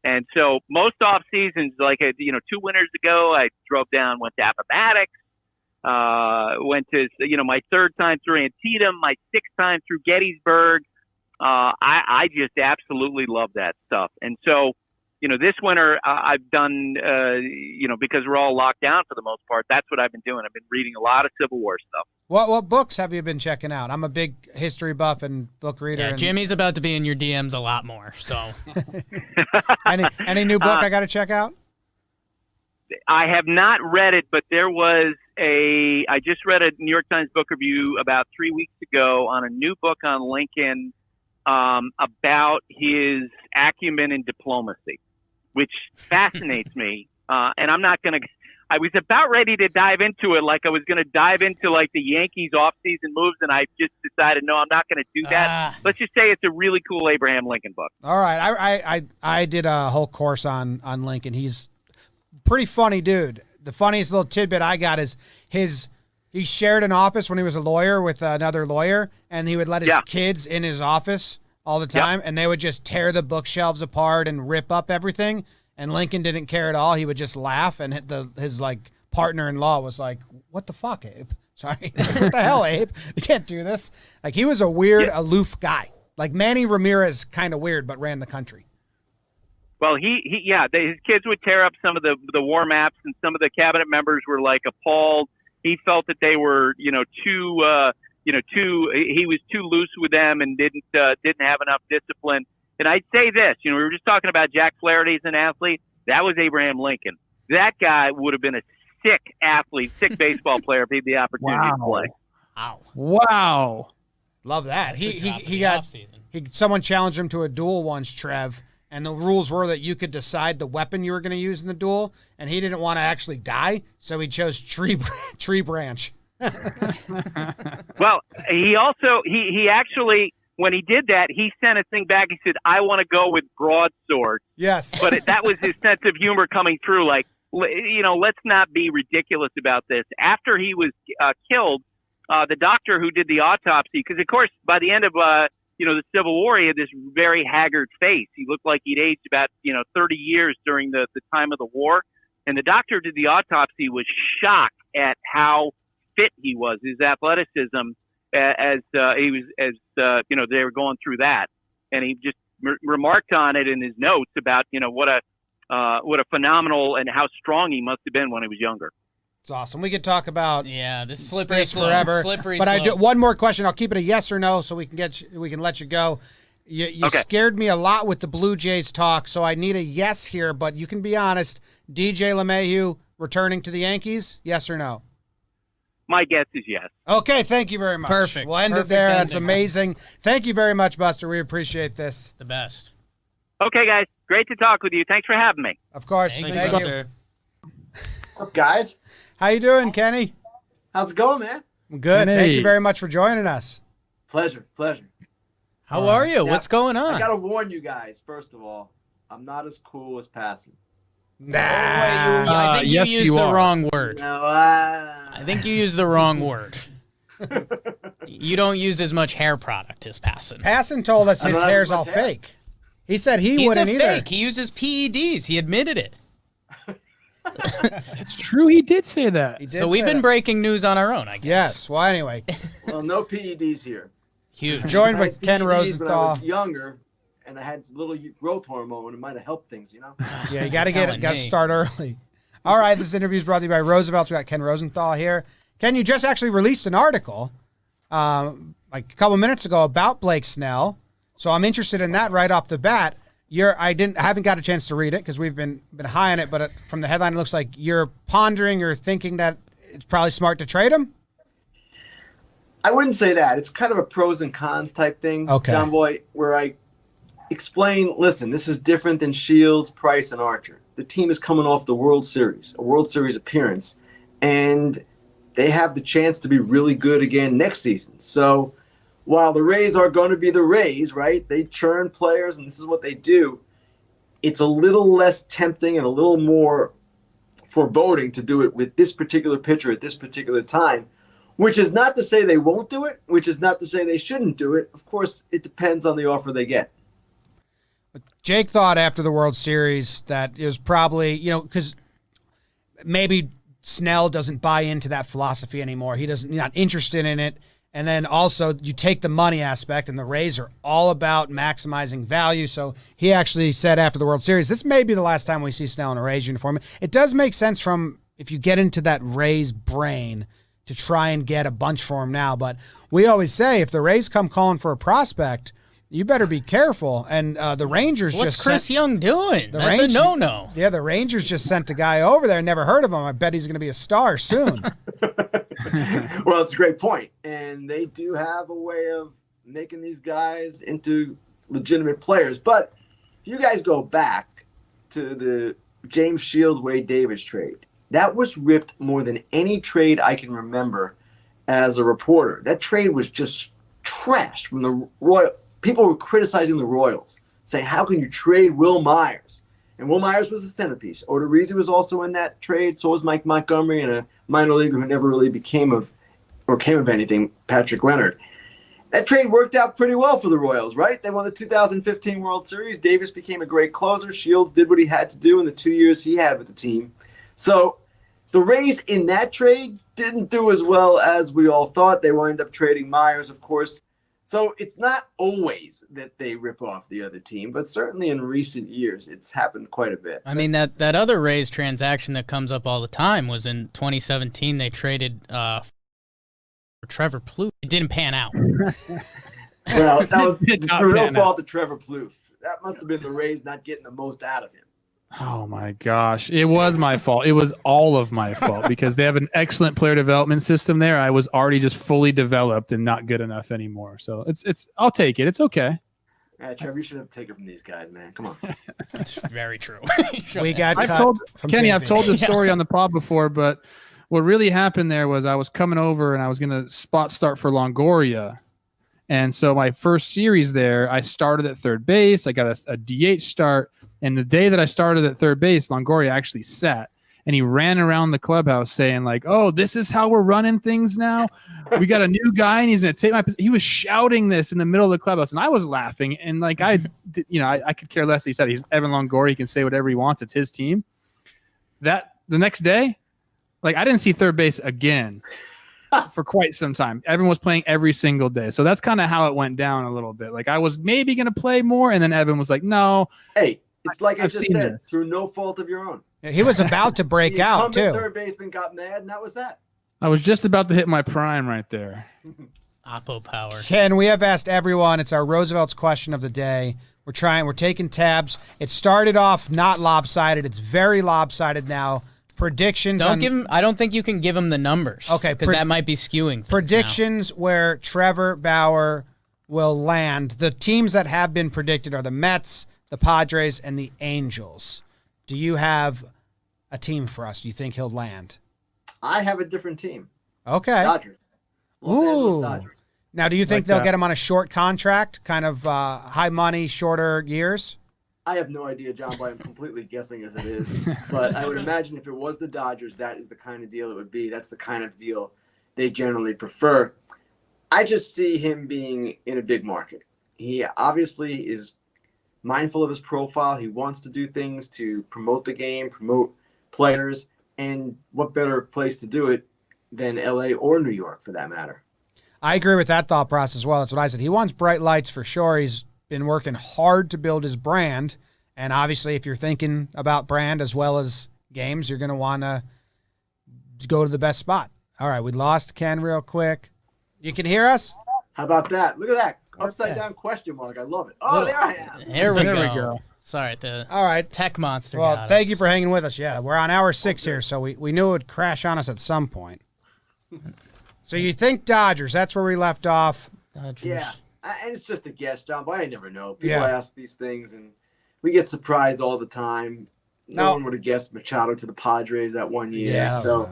And so most off seasons, like 2 winters ago, I drove down, went to Appomattox, went to my 3rd time through Antietam, my 6th time through Gettysburg. I just absolutely love that stuff. And so this winter I've done because we're all locked down for the most part. That's what I've been doing. I've been reading a lot of Civil War stuff. What books have you been checking out? I'm a big history buff and book reader. Yeah, Jimmy's about to be in your DMs a lot more. So, any new book I got to check out? I have not read it, but I just read a New York Times book review about 3 weeks ago on a new book on Lincoln about his acumen in diplomacy, which fascinates me. And I'm not going to. I was about ready to dive into it, like I was going to dive into like the Yankees off-season moves, and I just decided, no, I'm not going to do that. Let's just say it's a really cool Abraham Lincoln book. All right, I did a whole course on Lincoln. He's a pretty funny dude. The funniest little tidbit I got is he shared an office when he was a lawyer with another lawyer, and he would let his kids in his office all the time, and they would just tear the bookshelves apart and rip up everything. And Lincoln didn't care at all. He would just laugh, and his like partner-in-law was like, "What the fuck, Abe? Sorry, what the hell, Abe? You can't do this." Like he was a weird, aloof guy. Like Manny Ramirez, kind of weird, but ran the country. Well, his kids would tear up some of the war maps, and some of the cabinet members were like appalled. He felt that they were, he was too loose with them and didn't have enough discipline. And I'd say this, we were just talking about Jack Flaherty as an athlete. That was Abraham Lincoln. That guy would have been a sick athlete, sick baseball player if he had the opportunity to play. Wow. Love that. Someone challenged him to a duel once, Trev, and the rules were that you could decide the weapon you were going to use in the duel, and he didn't want to actually die, so he chose tree branch. Well, he actually, when he did that, he sent a thing back. He said, "I want to go with broadsword." Yes. But that was his sense of humor coming through. Like, let's not be ridiculous about this. After he was killed, the doctor who did the autopsy, because of course by the end of the Civil War, he had this very haggard face. He looked like he'd aged about 30 years during the time of the war. And the doctor who did the autopsy was shocked at how fit he was, his athleticism. As they were going through that, and he just remarked on it in his notes about what a phenomenal and how strong he must have been when he was younger. It's awesome. We could talk about this slippery slope forever. Slippery but slope. I do one more question. I'll keep it a yes or no, so we can let you go. You scared me a lot with the Blue Jays talk, so I need a yes here. But you can be honest. DJ LeMahieu returning to the Yankees? Yes or no? My guess is yes. Okay, thank you very much. Perfect. We'll end it there. That's amazing. Thank you very much, Buster. We appreciate this. The best. Okay, guys. Great to talk with you. Thanks for having me. Of course. Thank you, Buster. What's up, guys? How you doing, Kenny? How's it going, man? I'm good. Kenny. Thank you very much for joining us. Pleasure. How are you? Now, What's going on? I gotta warn you guys, first of all, I'm not as cool as Passan. Nah. I think yes, you used you the are. wrong word. No, I think you used the wrong word. You don't use as much hair product as Passan. Passan told us I his don't have hair's much all hair. fake. He said he He's wouldn't a either. fake. He uses PEDs. He admitted it. It's true. He did say that. He did So we've say been that. breaking news on our own, I guess. Yes. Well, anyway, Well, no PEDs here. Huge. joined I had with Ken PEDs Rosenthal. When I was younger, and I had little growth hormone, it might have helped things, you know? Yeah, you got to Telling got to me. start early. All right, this interview is brought to you by Roosevelt's. We got Ken Rosenthal here. Ken, you just actually released an article like a couple minutes ago about Blake Snell, so I'm interested in that right off the bat. I haven't got a chance to read it because we've been high on it, but from the headline, it looks like you're pondering or thinking that it's probably smart to trade him. I wouldn't say that. It's kind of a pros and cons type thing, Okay. Jomboy, where I explain, listen, this is different than Shields, Price, and Archer. The team is coming off the World Series, a World Series appearance, and they have the chance to be really good again next season. So while the Rays are going to be the Rays, right, they churn players, and this is what they do, it's a little less tempting and a little more foreboding to do it with this particular pitcher at this particular time, which is not to say they won't do it, which is not to say they shouldn't do it. Of course, it depends on the offer they get. Jake thought after the World Series that it was probably, because maybe Snell doesn't buy into that philosophy anymore. He's not interested in it. And then also you take the money aspect, and the Rays are all about maximizing value. So he actually said after the World Series, this may be the last time we see Snell in a Rays uniform. It does make sense from if you get into that Rays brain to try and get a bunch for him now. But we always say if the Rays come calling for a prospect, you better be careful. And the Rangers What's Chris Young doing? That's Rangers, a no-no. Yeah, the Rangers just sent a guy over there. Never heard of him. I bet he's going to be a star soon. Well, it's a great point. And they do have a way of making these guys into legitimate players. But if you guys go back to the James Shield, Wade Davis trade, that was ripped more than any trade I can remember as a reporter. That trade was just trashed from the Royal. People were criticizing the Royals, saying, how can you trade Will Myers? And Will Myers was the centerpiece. Odorizzi was also in that trade. So was Mike Montgomery, and a minor leaguer who never really came of anything, Patrick Leonard. That trade worked out pretty well for the Royals, right? They won the 2015 World Series. Davis became a great closer. Shields did what he had to do in the 2 years he had with the team. So the Rays in that trade didn't do as well as we all thought. They wound up trading Myers, of course. So it's not always that they rip off the other team, but certainly in recent years, it's happened quite a bit. I mean, that other Rays transaction that comes up all the time was in 2017. They traded for Trevor Plouffe. It didn't pan out. Well, that was Did not through no pan fault of Trevor Plouffe. That must have been the Rays not getting the most out of him. Oh my gosh. It was my fault. It was all of my fault because they have an excellent player development system there. I was already just fully developed and not good enough anymore. So it's I'll take it. It's okay. Yeah, Trevor, you should have taken from these guys, man. Come on. That's very true. We got I've cut told from Kenny, JV. I've told this story on the pod before, but what really happened there was I was coming over and I was going to spot start for Longoria. And so my first series there, I started at third base. I got a DH start. And the day that I started at third base, Longoria actually sat. And he ran around the clubhouse saying, like, oh, this is how we're running things now. We got a new guy, and he's going to take my position. He was shouting this in the middle of the clubhouse, and I was laughing. And, like, I could care less. He said he's Evan Longoria. He can say whatever he wants. It's his team. The next day, like, I didn't see third base again for quite some time. Evan was playing every single day. So that's kind of how it went down a little bit. Like, I was maybe going to play more, and then Evan was like, no. Hey, it's like I've I just seen said, this. through no fault of your own. Yeah, he was about to break The out, incumbent too. third baseman got mad, and that was that. I was just about to hit my prime right there. Oppo power. Ken, we have asked everyone. It's our Roosevelt's question of the day. We're taking tabs. It started off not lopsided. It's very lopsided now. Predictions. Don't give him. I don't think you can give him the numbers. Okay, because that might be skewing things predictions where Trevor Bauer will land. The teams that have been predicted are the Mets, the Padres, and the Angels. Do you have a team for us? Do you think he'll land? I have a different team. Okay. Dodgers. Los Angeles Dodgers. Now, do you think Like they'll that. get him on a short contract, kind of high money, shorter years? I have no idea, John Boy. I'm completely guessing as it is. But I would imagine if it was the Dodgers, that is the kind of deal it would be. That's the kind of deal they generally prefer. I just see him being in a big market. He obviously is mindful of his profile. He wants to do things to promote the game, promote players, and what better place to do it than LA or New York for that matter. I agree with that thought process as well. That's what I said. He wants bright lights for sure. He's been working hard to build his brand. And obviously, if you're thinking about brand as well as games, you're going to want to go to the best spot. All right, we lost Ken real quick. You can hear us? How about that? Look at that. Upside down question mark. I love it. Oh, there I am. There we There we go. go. Sorry, the All right. tech monster. Well, got thank us. you for hanging with us. Yeah, we're on hour 6 here, so we knew it would crash on us at some point. So you think Dodgers? That's where we left off. Dodgers. Yeah, and it's just a guess, John, but I never know. People Yeah. ask these things, and we get surprised all the time. No one would have guessed Machado to the Padres that one year. Yeah, that So was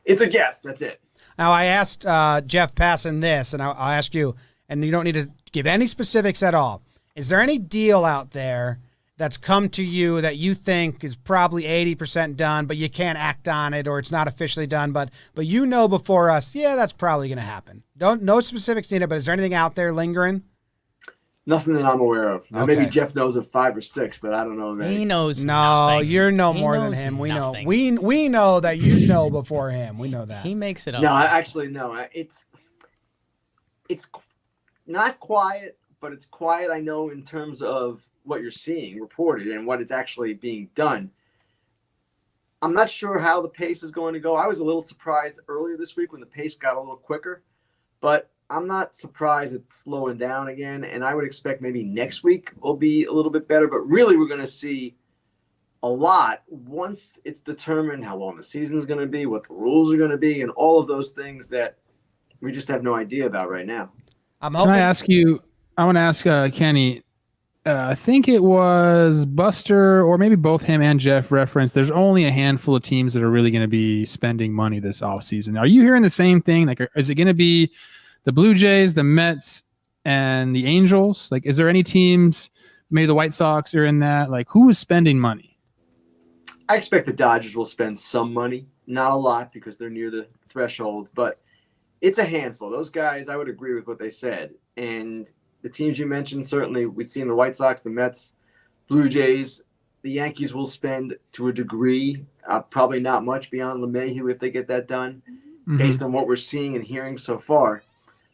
it's a guess. That's it. Now, I asked Jeff Passan this, and I'll ask you, and you don't need to give any specifics at all. Is there any deal out there that's come to you that you think is probably 80% done, but you can't act on it, or it's not officially done, but you know before us, yeah, that's probably going to happen? No specifics needed, but is there anything out there lingering? Nothing that I'm aware of. Now, Okay. maybe Jeff knows of 5 or 6, but I don't know. He knows. No, nothing. you're no He more than knows him. We nothing. know. We know that you know before him. We know that. He makes it up. No, I actually no. It's not quiet, but it's quiet. I know in terms of what you're seeing reported and what it's actually being done. I'm not sure how the pace is going to go. I was a little surprised earlier this week when the pace got a little quicker, but I'm not surprised it's slowing down again. And I would expect maybe next week will be a little bit better, but really we're going to see a lot once it's determined how long the season is going to be, what the rules are going to be, and all of those things that we just have no idea about right now. I'm Can hoping. I ask you? I want to ask Kenny. I think it was Buster, or maybe both him and Jeff referenced. There's only a handful of teams that are really going to be spending money this offseason. Are you hearing the same thing? Like, is it going to be the Blue Jays, the Mets, and the Angels? Like, is there any teams? Maybe the White Sox are in that. Like, who is spending money? I expect the Dodgers will spend some money, not a lot because they're near the threshold, but it's a handful. Those guys, I would agree with what they said. And the teams you mentioned, certainly we've seen the White Sox, the Mets, Blue Jays. The Yankees will spend to a degree, probably not much beyond LeMahieu if they get that done, based on what we're seeing and hearing so far.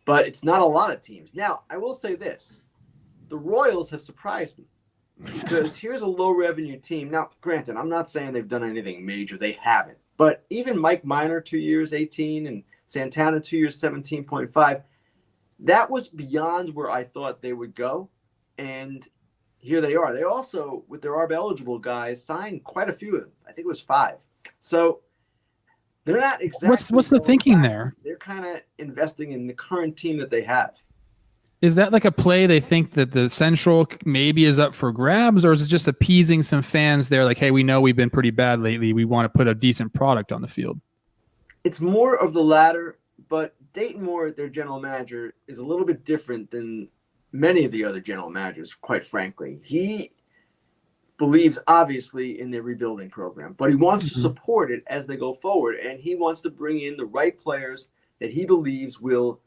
But it's not a lot of teams. Now, I will say this. The Royals have surprised me because here's a low-revenue team. Now, granted, I'm not saying they've done anything major. They haven't. But even Mike Minor, 2 years, 18, and Santana, 2 years, 17.5, that was beyond where I thought they would go. And here they are. They also, with their ARB-eligible guys, signed quite a few of them. I think it was 5. So they're not exactly. What's the going thinking backwards. there? They're kind of investing in the current team that they have. Is that like a play they think that the Central maybe is up for grabs, or is it just appeasing some fans there? Like, hey, we know we've been pretty bad lately. We want to put a decent product on the field. It's more of the latter, but Dayton Moore, their general manager, is a little bit different than many of the other general managers, quite frankly. He believes, obviously, in their rebuilding program, but he wants to support it as they go forward, and he wants to bring in the right players that he believes will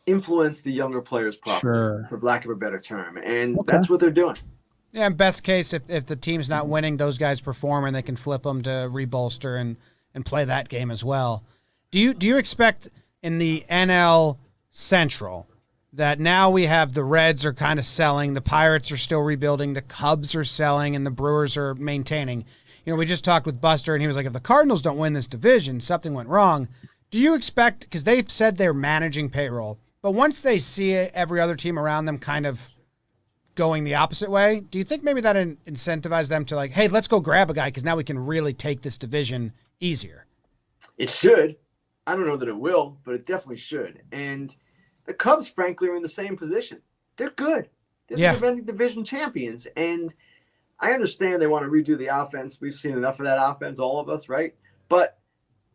influence the younger players properly, for lack of a better term. And that's what they're doing. Yeah, in best case, if the team's not winning, those guys perform and they can flip them to rebolster and play that game as well. Do you expect in the NL Central that now we have the Reds are kind of selling, the Pirates are still rebuilding, the Cubs are selling, and the Brewers are maintaining? You know, we just talked with Buster, and he was like, if the Cardinals don't win this division, something went wrong. Do you expect, because they've said they're managing payroll, but once they see every other team around them kind of going the opposite way, do you think maybe that incentivizes them to like, hey, let's go grab a guy because now we can really take this division easier? It should. I don't know that it will, but it definitely should. And the Cubs, frankly, are in the same position. They're good. They're the defending division champions. And I understand they want to redo the offense. We've seen enough of that offense, all of us, right? But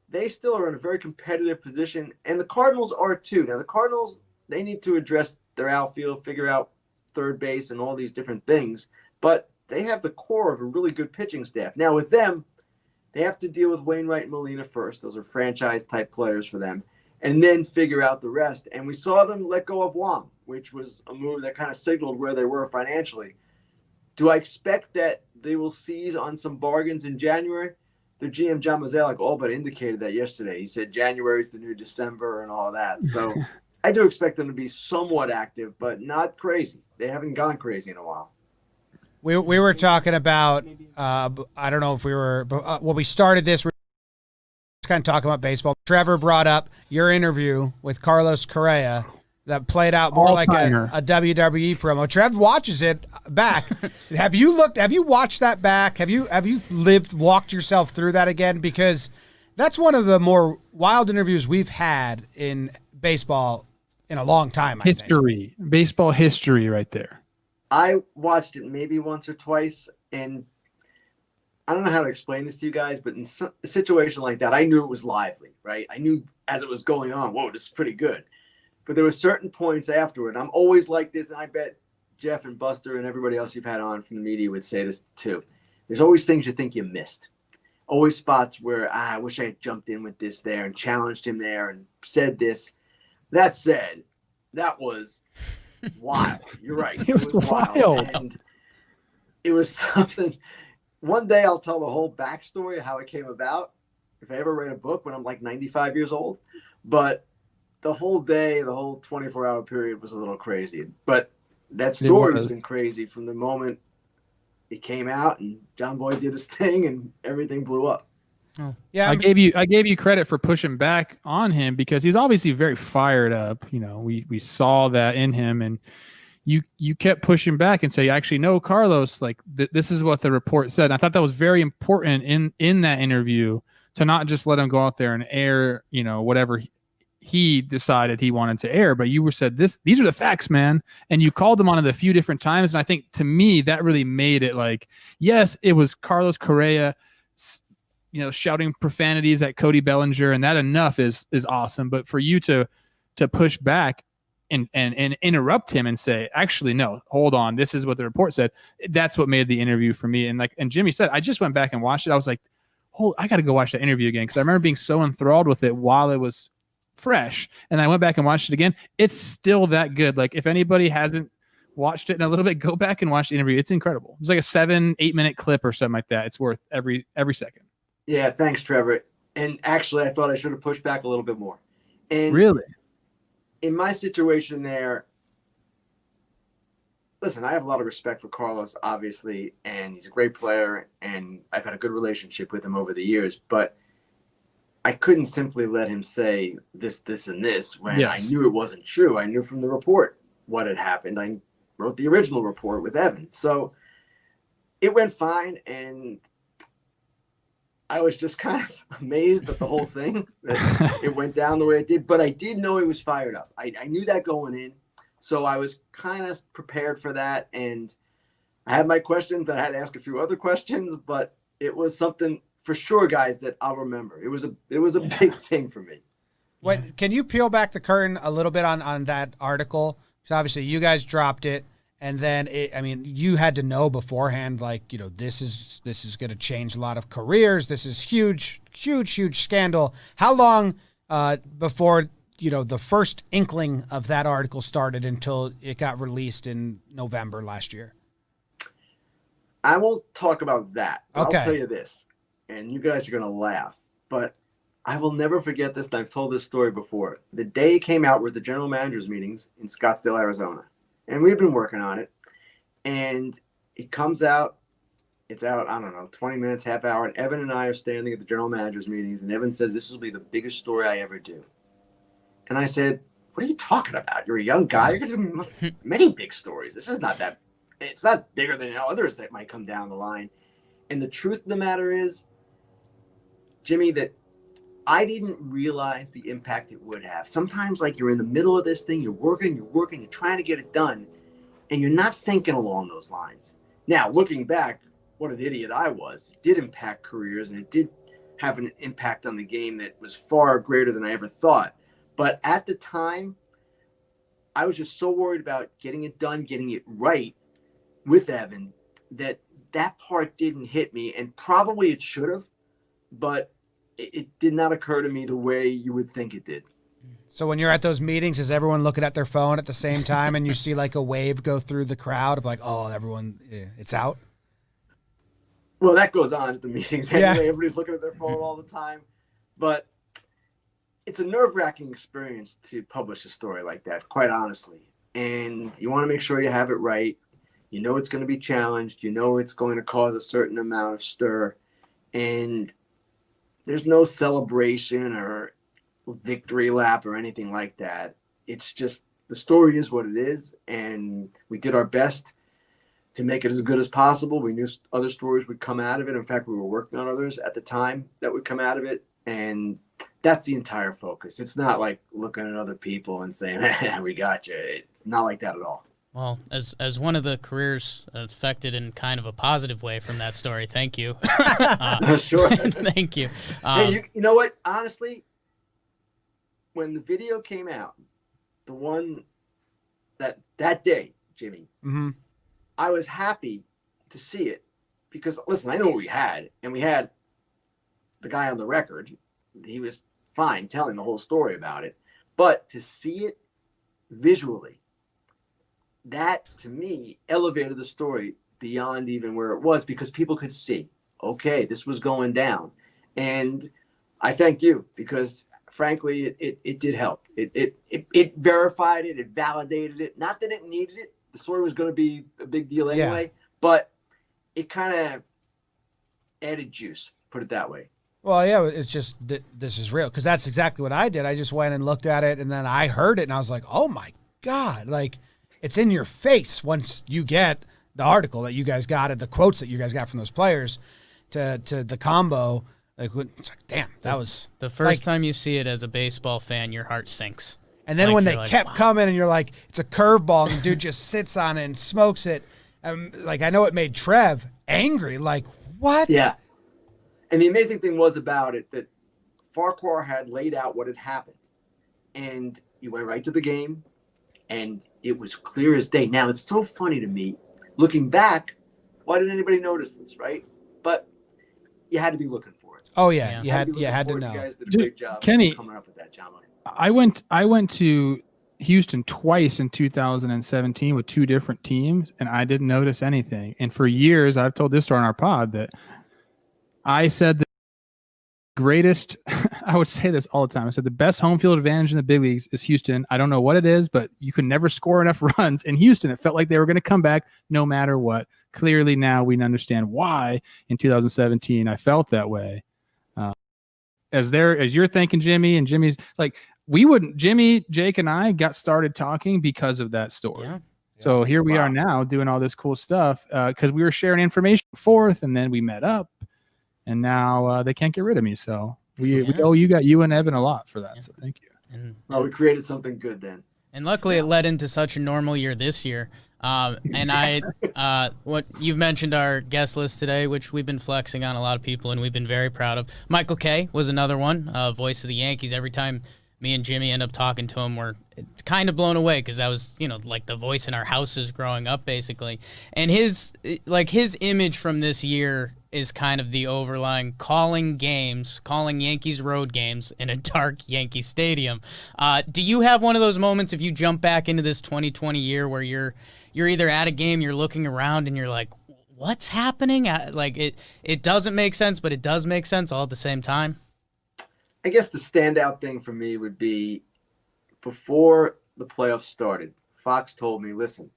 they still are in a very competitive position, and the Cardinals are too. Now, the Cardinals, they need to address their outfield, figure out third base and all these different things, but they have the core of a really good pitching staff. Now, with them, they have to deal with Wainwright and Molina first. Those are franchise-type players for them, and then figure out the rest. And we saw them let go of Wong, which was a move that kind of signaled where they were financially. Do I expect that they will seize on some bargains in January? Their GM, John Mozeliak, all but indicated that yesterday. He said January is the new December and all that. So I do expect them to be somewhat active, but not crazy. They haven't gone crazy in a while. We were talking about, I don't know if we were, when we started this, we were kind of talking about baseball. Trevor brought up your interview with Carlos Correa that played out more like a WWE promo. Trev watches it back. Have you watched that back? Have you walked yourself through that again? Because that's one of the more wild interviews we've had in baseball in a long time. Baseball history right there. I watched it maybe once or twice, and I don't know how to explain this to you guys, but in a situation like that, I knew it was lively, right? I knew as it was going on, whoa, this is pretty good. But there were certain points afterward. I'm always like this, and I bet Jeff and Buster and everybody else you've had on from the media would say this too. There's always things you think you missed. Always spots where, I wish I had jumped in with this there and challenged him there and said this. That said, that was wild. You're right. It was wild. And it was something. One day I'll tell the whole backstory of how it came about, if I ever read a book when I'm like 95 years old. But the whole day, the whole 24-hour period was a little crazy. But that story has been crazy from the moment it came out and Jomboy did his thing and everything blew up. Oh. Yeah, I gave you credit for pushing back on him because he's obviously very fired up. You know, we saw that in him, and you kept pushing back and say, actually, no, Carlos, like this is what the report said. And I thought that was very important in that interview to not just let him go out there and air, you know, whatever he decided he wanted to air, but you said these are the facts, man. And you called him on it a few different times. And I think to me, that really made it like, yes, it was Carlos Correa, you know, shouting profanities at Cody Bellinger, and that enough is awesome. But for you to push back and interrupt him and say, actually, no, hold on, this is what the report said. That's what made the interview for me. And Jimmy said, I just went back and watched it. I was like, I got to go watch that interview again. Cause I remember being so enthralled with it while it was fresh. And I went back and watched it again. It's still that good. Like if anybody hasn't watched it in a little bit, go back and watch the interview. It's incredible. It's like a 7-8 minute clip or something like that. It's worth every second. Yeah. Thanks, Trevor. And actually, I thought I should have pushed back a little bit more. And really, in my situation there, listen, I have a lot of respect for Carlos, obviously, and he's a great player, and I've had a good relationship with him over the years, but I couldn't simply let him say this, and this when I knew it wasn't true. I knew from the report what had happened. I wrote the original report with Evan. So it went fine, and I was just kind of amazed at the whole thing, that it went down the way it did. But I did know he was fired up. I knew that going in. So I was kind of prepared for that. And I had my questions. I had to ask a few other questions, but it was something for sure, guys, that I'll remember. It was a big thing for me. Can you peel back the curtain a little bit on that article? So obviously you guys dropped it, and then you had to know beforehand, like, you know, this is going to change a lot of careers. This is huge scandal. How long before, you know, the first inkling of that article started until it got released in November last year? I won't talk about that. Okay. I'll tell you this, and you guys are going to laugh, but I will never forget this, and I've told this story before. The day it came out were the general managers meetings in Scottsdale, Arizona, and we've been working on it, and it comes out. It's out, I don't know, 20 minutes, half hour, and Evan and I are standing at the general managers meetings, and Evan says, this will be the biggest story I ever do. And I said, what are you talking about? You're a young guy. You're going to do many big stories. This is not that, it's not bigger than others that might come down the line. And the truth of the matter is, Jimmy, that I didn't realize the impact it would have. Sometimes, like, you're in the middle of this thing, you're working, you're trying to get it done, and you're not thinking along those lines. Now, looking back, what an idiot I was. It did impact careers, and it did have an impact on the game that was far greater than I ever thought. But at the time, I was just so worried about getting it done, getting it right with Evan, that part didn't hit me, and probably it should have, but it did not occur to me the way you would think it did. So when you're at those meetings, is everyone looking at their phone at the same time and you see like a wave go through the crowd of like, oh, everyone, it's out? Well, that goes on at the meetings anyway. Yeah. Everybody's looking at their phone all the time. But it's a nerve-wracking experience to publish a story like that, quite honestly. And you want to make sure you have it right. You know it's going to be challenged. You know it's going to cause a certain amount of stir. And there's no celebration or victory lap or anything like that. It's just the story is what it is, and we did our best to make it as good as possible. We knew other stories would come out of it. In fact, we were working on others at the time that would come out of it, and that's the entire focus. It's not like looking at other people and saying, we got you. It's not like that at all. Well, as one of the careers affected in kind of a positive way from that story, thank you. Sure. Thank you. Hey, you know what? Honestly, when the video came out, the one that day, Jimmy, Mm-hmm. I was happy to see it because, listen, I know what we had, and we had the guy on the record. He was fine telling the whole story about it. But to see it visually, that, to me, elevated the story beyond even where it was because people could see, okay, this was going down. And I thank you because, frankly, it did help. It verified it. It validated it. Not that it needed it. The story was going to be a big deal anyway, but it kind of added juice, put it that way. Well, yeah, it's just this is real because that's exactly what I did. I just went and looked at it, and then I heard it, and I was like, oh, my God. Like, it's in your face once you get the article that you guys got and the quotes that you guys got from those players to the combo. Like, it's like, damn, that was the first time you see it as a baseball fan, your heart sinks. And then like, when they like, kept wow. coming and you're like, it's a curveball and the dude just sits on it and smokes it. Like, I know it made Trev angry. Like, what? Yeah. And the amazing thing was about it that Farquhar had laid out what had happened. And you went right to the game, and it was clear as day. Now, it's so funny to me, looking back, why didn't anybody notice this, right? But you had to be looking for it. Oh, yeah. You had to know. You guys did a great job Kenny, coming up with that, Jomboy. I went to Houston twice in 2017 with two different teams, and I didn't notice anything. And for years, I've told this story on our pod that I said the greatest, I would say this all the time. I said the best home field advantage in the big leagues is Houston. I don't know what it is, but you could never score enough runs in Houston. It felt like they were going to come back no matter what. Clearly now we understand why in 2017 I felt that way. As you're thinking, Jimmy, and Jimmy's like, Jimmy, Jake, and I got started talking because of that story. Yeah. So here we are now doing all this cool stuff because we were sharing information forth, and then we met up, and now they can't get rid of me. So we owe you and Evan a lot for that. Yeah. So thank you. And we created something good then. And luckily, it led into such a normal year this year. And what you've mentioned our guest list today, which we've been flexing on a lot of people, and we've been very proud of. Michael Kay was another one, voice of the Yankees. Every time me and Jimmy end up talking to him, we're kind of blown away because that was, like the voice in our houses growing up, basically. And his image from this year is kind of the overlying calling Yankees road games in a dark Yankee stadium. Do you have one of those moments if you jump back into this 2020 year where you're either at a game, you're looking around and you're like, what's happening? Like it doesn't make sense, but it does make sense all at the same time? I guess the standout thing for me would be before the playoffs started, Fox told me, listen,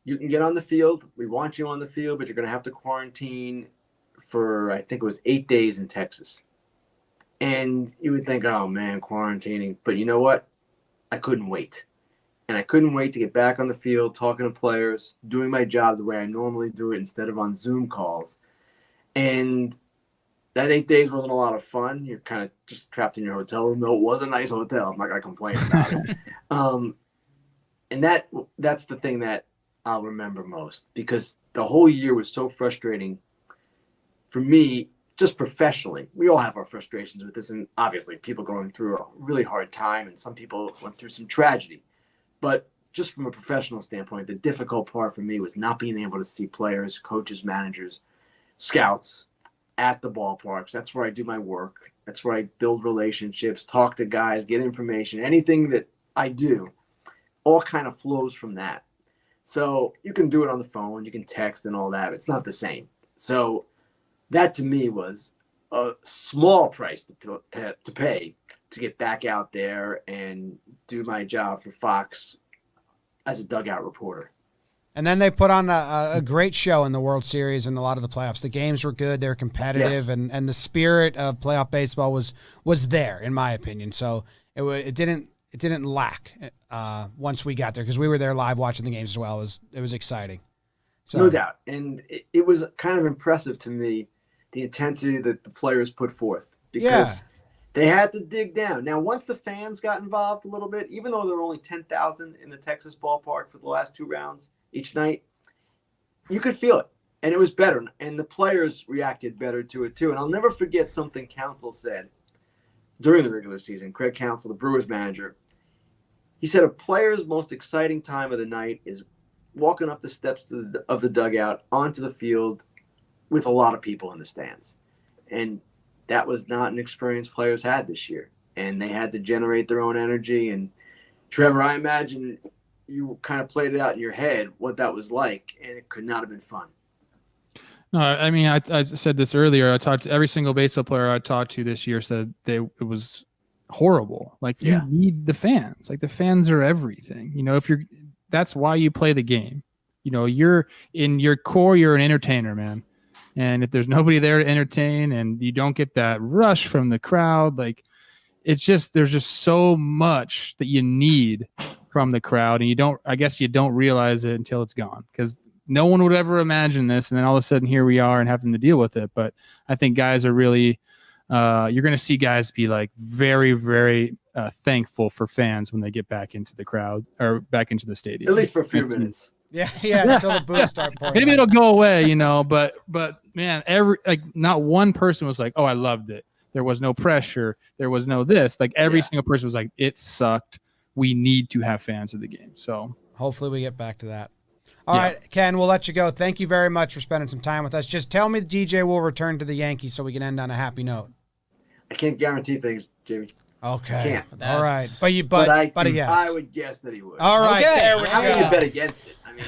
you can get on the field. We want you on the field, but you're going to have to quarantine for, I think it was 8 days in Texas. And you would think, oh, man, quarantining. But you know what? I couldn't wait. And I couldn't wait to get back on the field, talking to players, doing my job the way I normally do it instead of on Zoom calls. And that 8 days wasn't a lot of fun. You're kind of just trapped in your hotel room. No, it was a nice hotel. I'm not going to complain about it. And that's the thing that I'll remember most, because the whole year was so frustrating for me, just professionally. We all have our frustrations with this, and obviously people going through a really hard time, and some people went through some tragedy. But just from a professional standpoint, the difficult part for me was not being able to see players, coaches, managers, scouts at the ballparks. That's where I do my work. That's where I build relationships, talk to guys, get information. Anything that I do all kind of flows from that. So you can do it on the phone, you can text and all that. It's not the same. So that to me was a small price to pay to get back out there and do my job for Fox as a dugout reporter. And then they put on a great show in the World Series and a lot of the playoffs. The games were good. They were competitive, Yes. and the spirit of playoff baseball was there, in my opinion. So it didn't lack once we got there, because we were there live watching the games as well. It was exciting. So, No doubt. And it was kind of impressive to me, the intensity that the players put forth, because they had to dig down. Now, once the fans got involved a little bit, even though there were only 10,000 in the Texas ballpark for the last 2 rounds each night, you could feel it. And it was better. And the players reacted better to it, too. And I'll never forget something Counsell said during the regular season. Craig Counsell, the Brewers manager, he said a player's most exciting time of the night is walking up the steps of the dugout onto the field with a lot of people in the stands. And that was not an experience players had this year. And they had to generate their own energy. And Trevor, I imagine you kind of played it out in your head what that was like, and it could not have been fun. No, I mean, I said this earlier. I talked to every single baseball player I talked to this year said it was horrible. Like, you need the fans. Like, the fans are everything. You know, that's why you play the game. You know, you're in your core, you're an entertainer, man. And if there's nobody there to entertain and you don't get that rush from the crowd, like, there's just so much that you need from the crowd, and I guess you don't realize it until it's gone, because no one would ever imagine this. And then all of a sudden here we are and having to deal with it. But I think guys are really, you're going to see guys be like very, very thankful for fans when they get back into the crowd or back into the stadium. At least for a few minutes. Yeah, until the boos start pouring. Maybe it'll go away, you know, but man, not one person was like, oh, I loved it. There was no pressure. There was no this. Like, every single person was like, it sucked. We need to have fans of the game. So hopefully we get back to that. All right, Ken, we'll let you go. Thank you very much for spending some time with us. Just tell me the DJ will return to the Yankees so we can end on a happy note. I can't guarantee things, Jamie. Okay. Can't. All right. But yes. I would guess that he would. All right. Okay. There we How go. can you bet against it? I mean,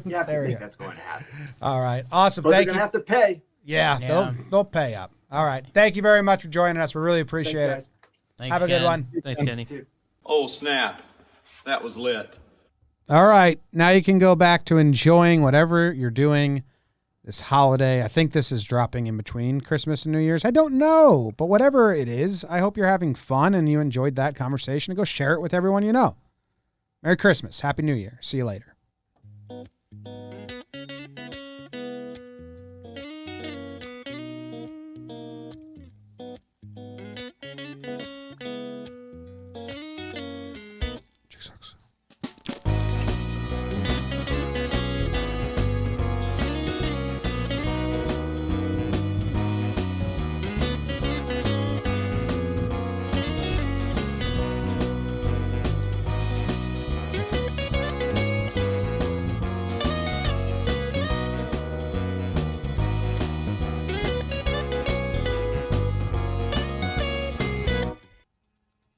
you have to think that's going to happen. All right. Awesome. But they're Thank going you. to have to pay. Yeah. They'll pay up. All right. Thank you very much for joining us. We really appreciate Thanks, it. Thanks, Have a good Ken. one. Thanks, Kenny. Oh, snap. That was lit. All right. Now you can go back to enjoying whatever you're doing this holiday. I think this is dropping in between Christmas and New Year's. I don't know. But whatever it is, I hope you're having fun and you enjoyed that conversation, and go share it with everyone you know. Merry Christmas. Happy New Year. See you later.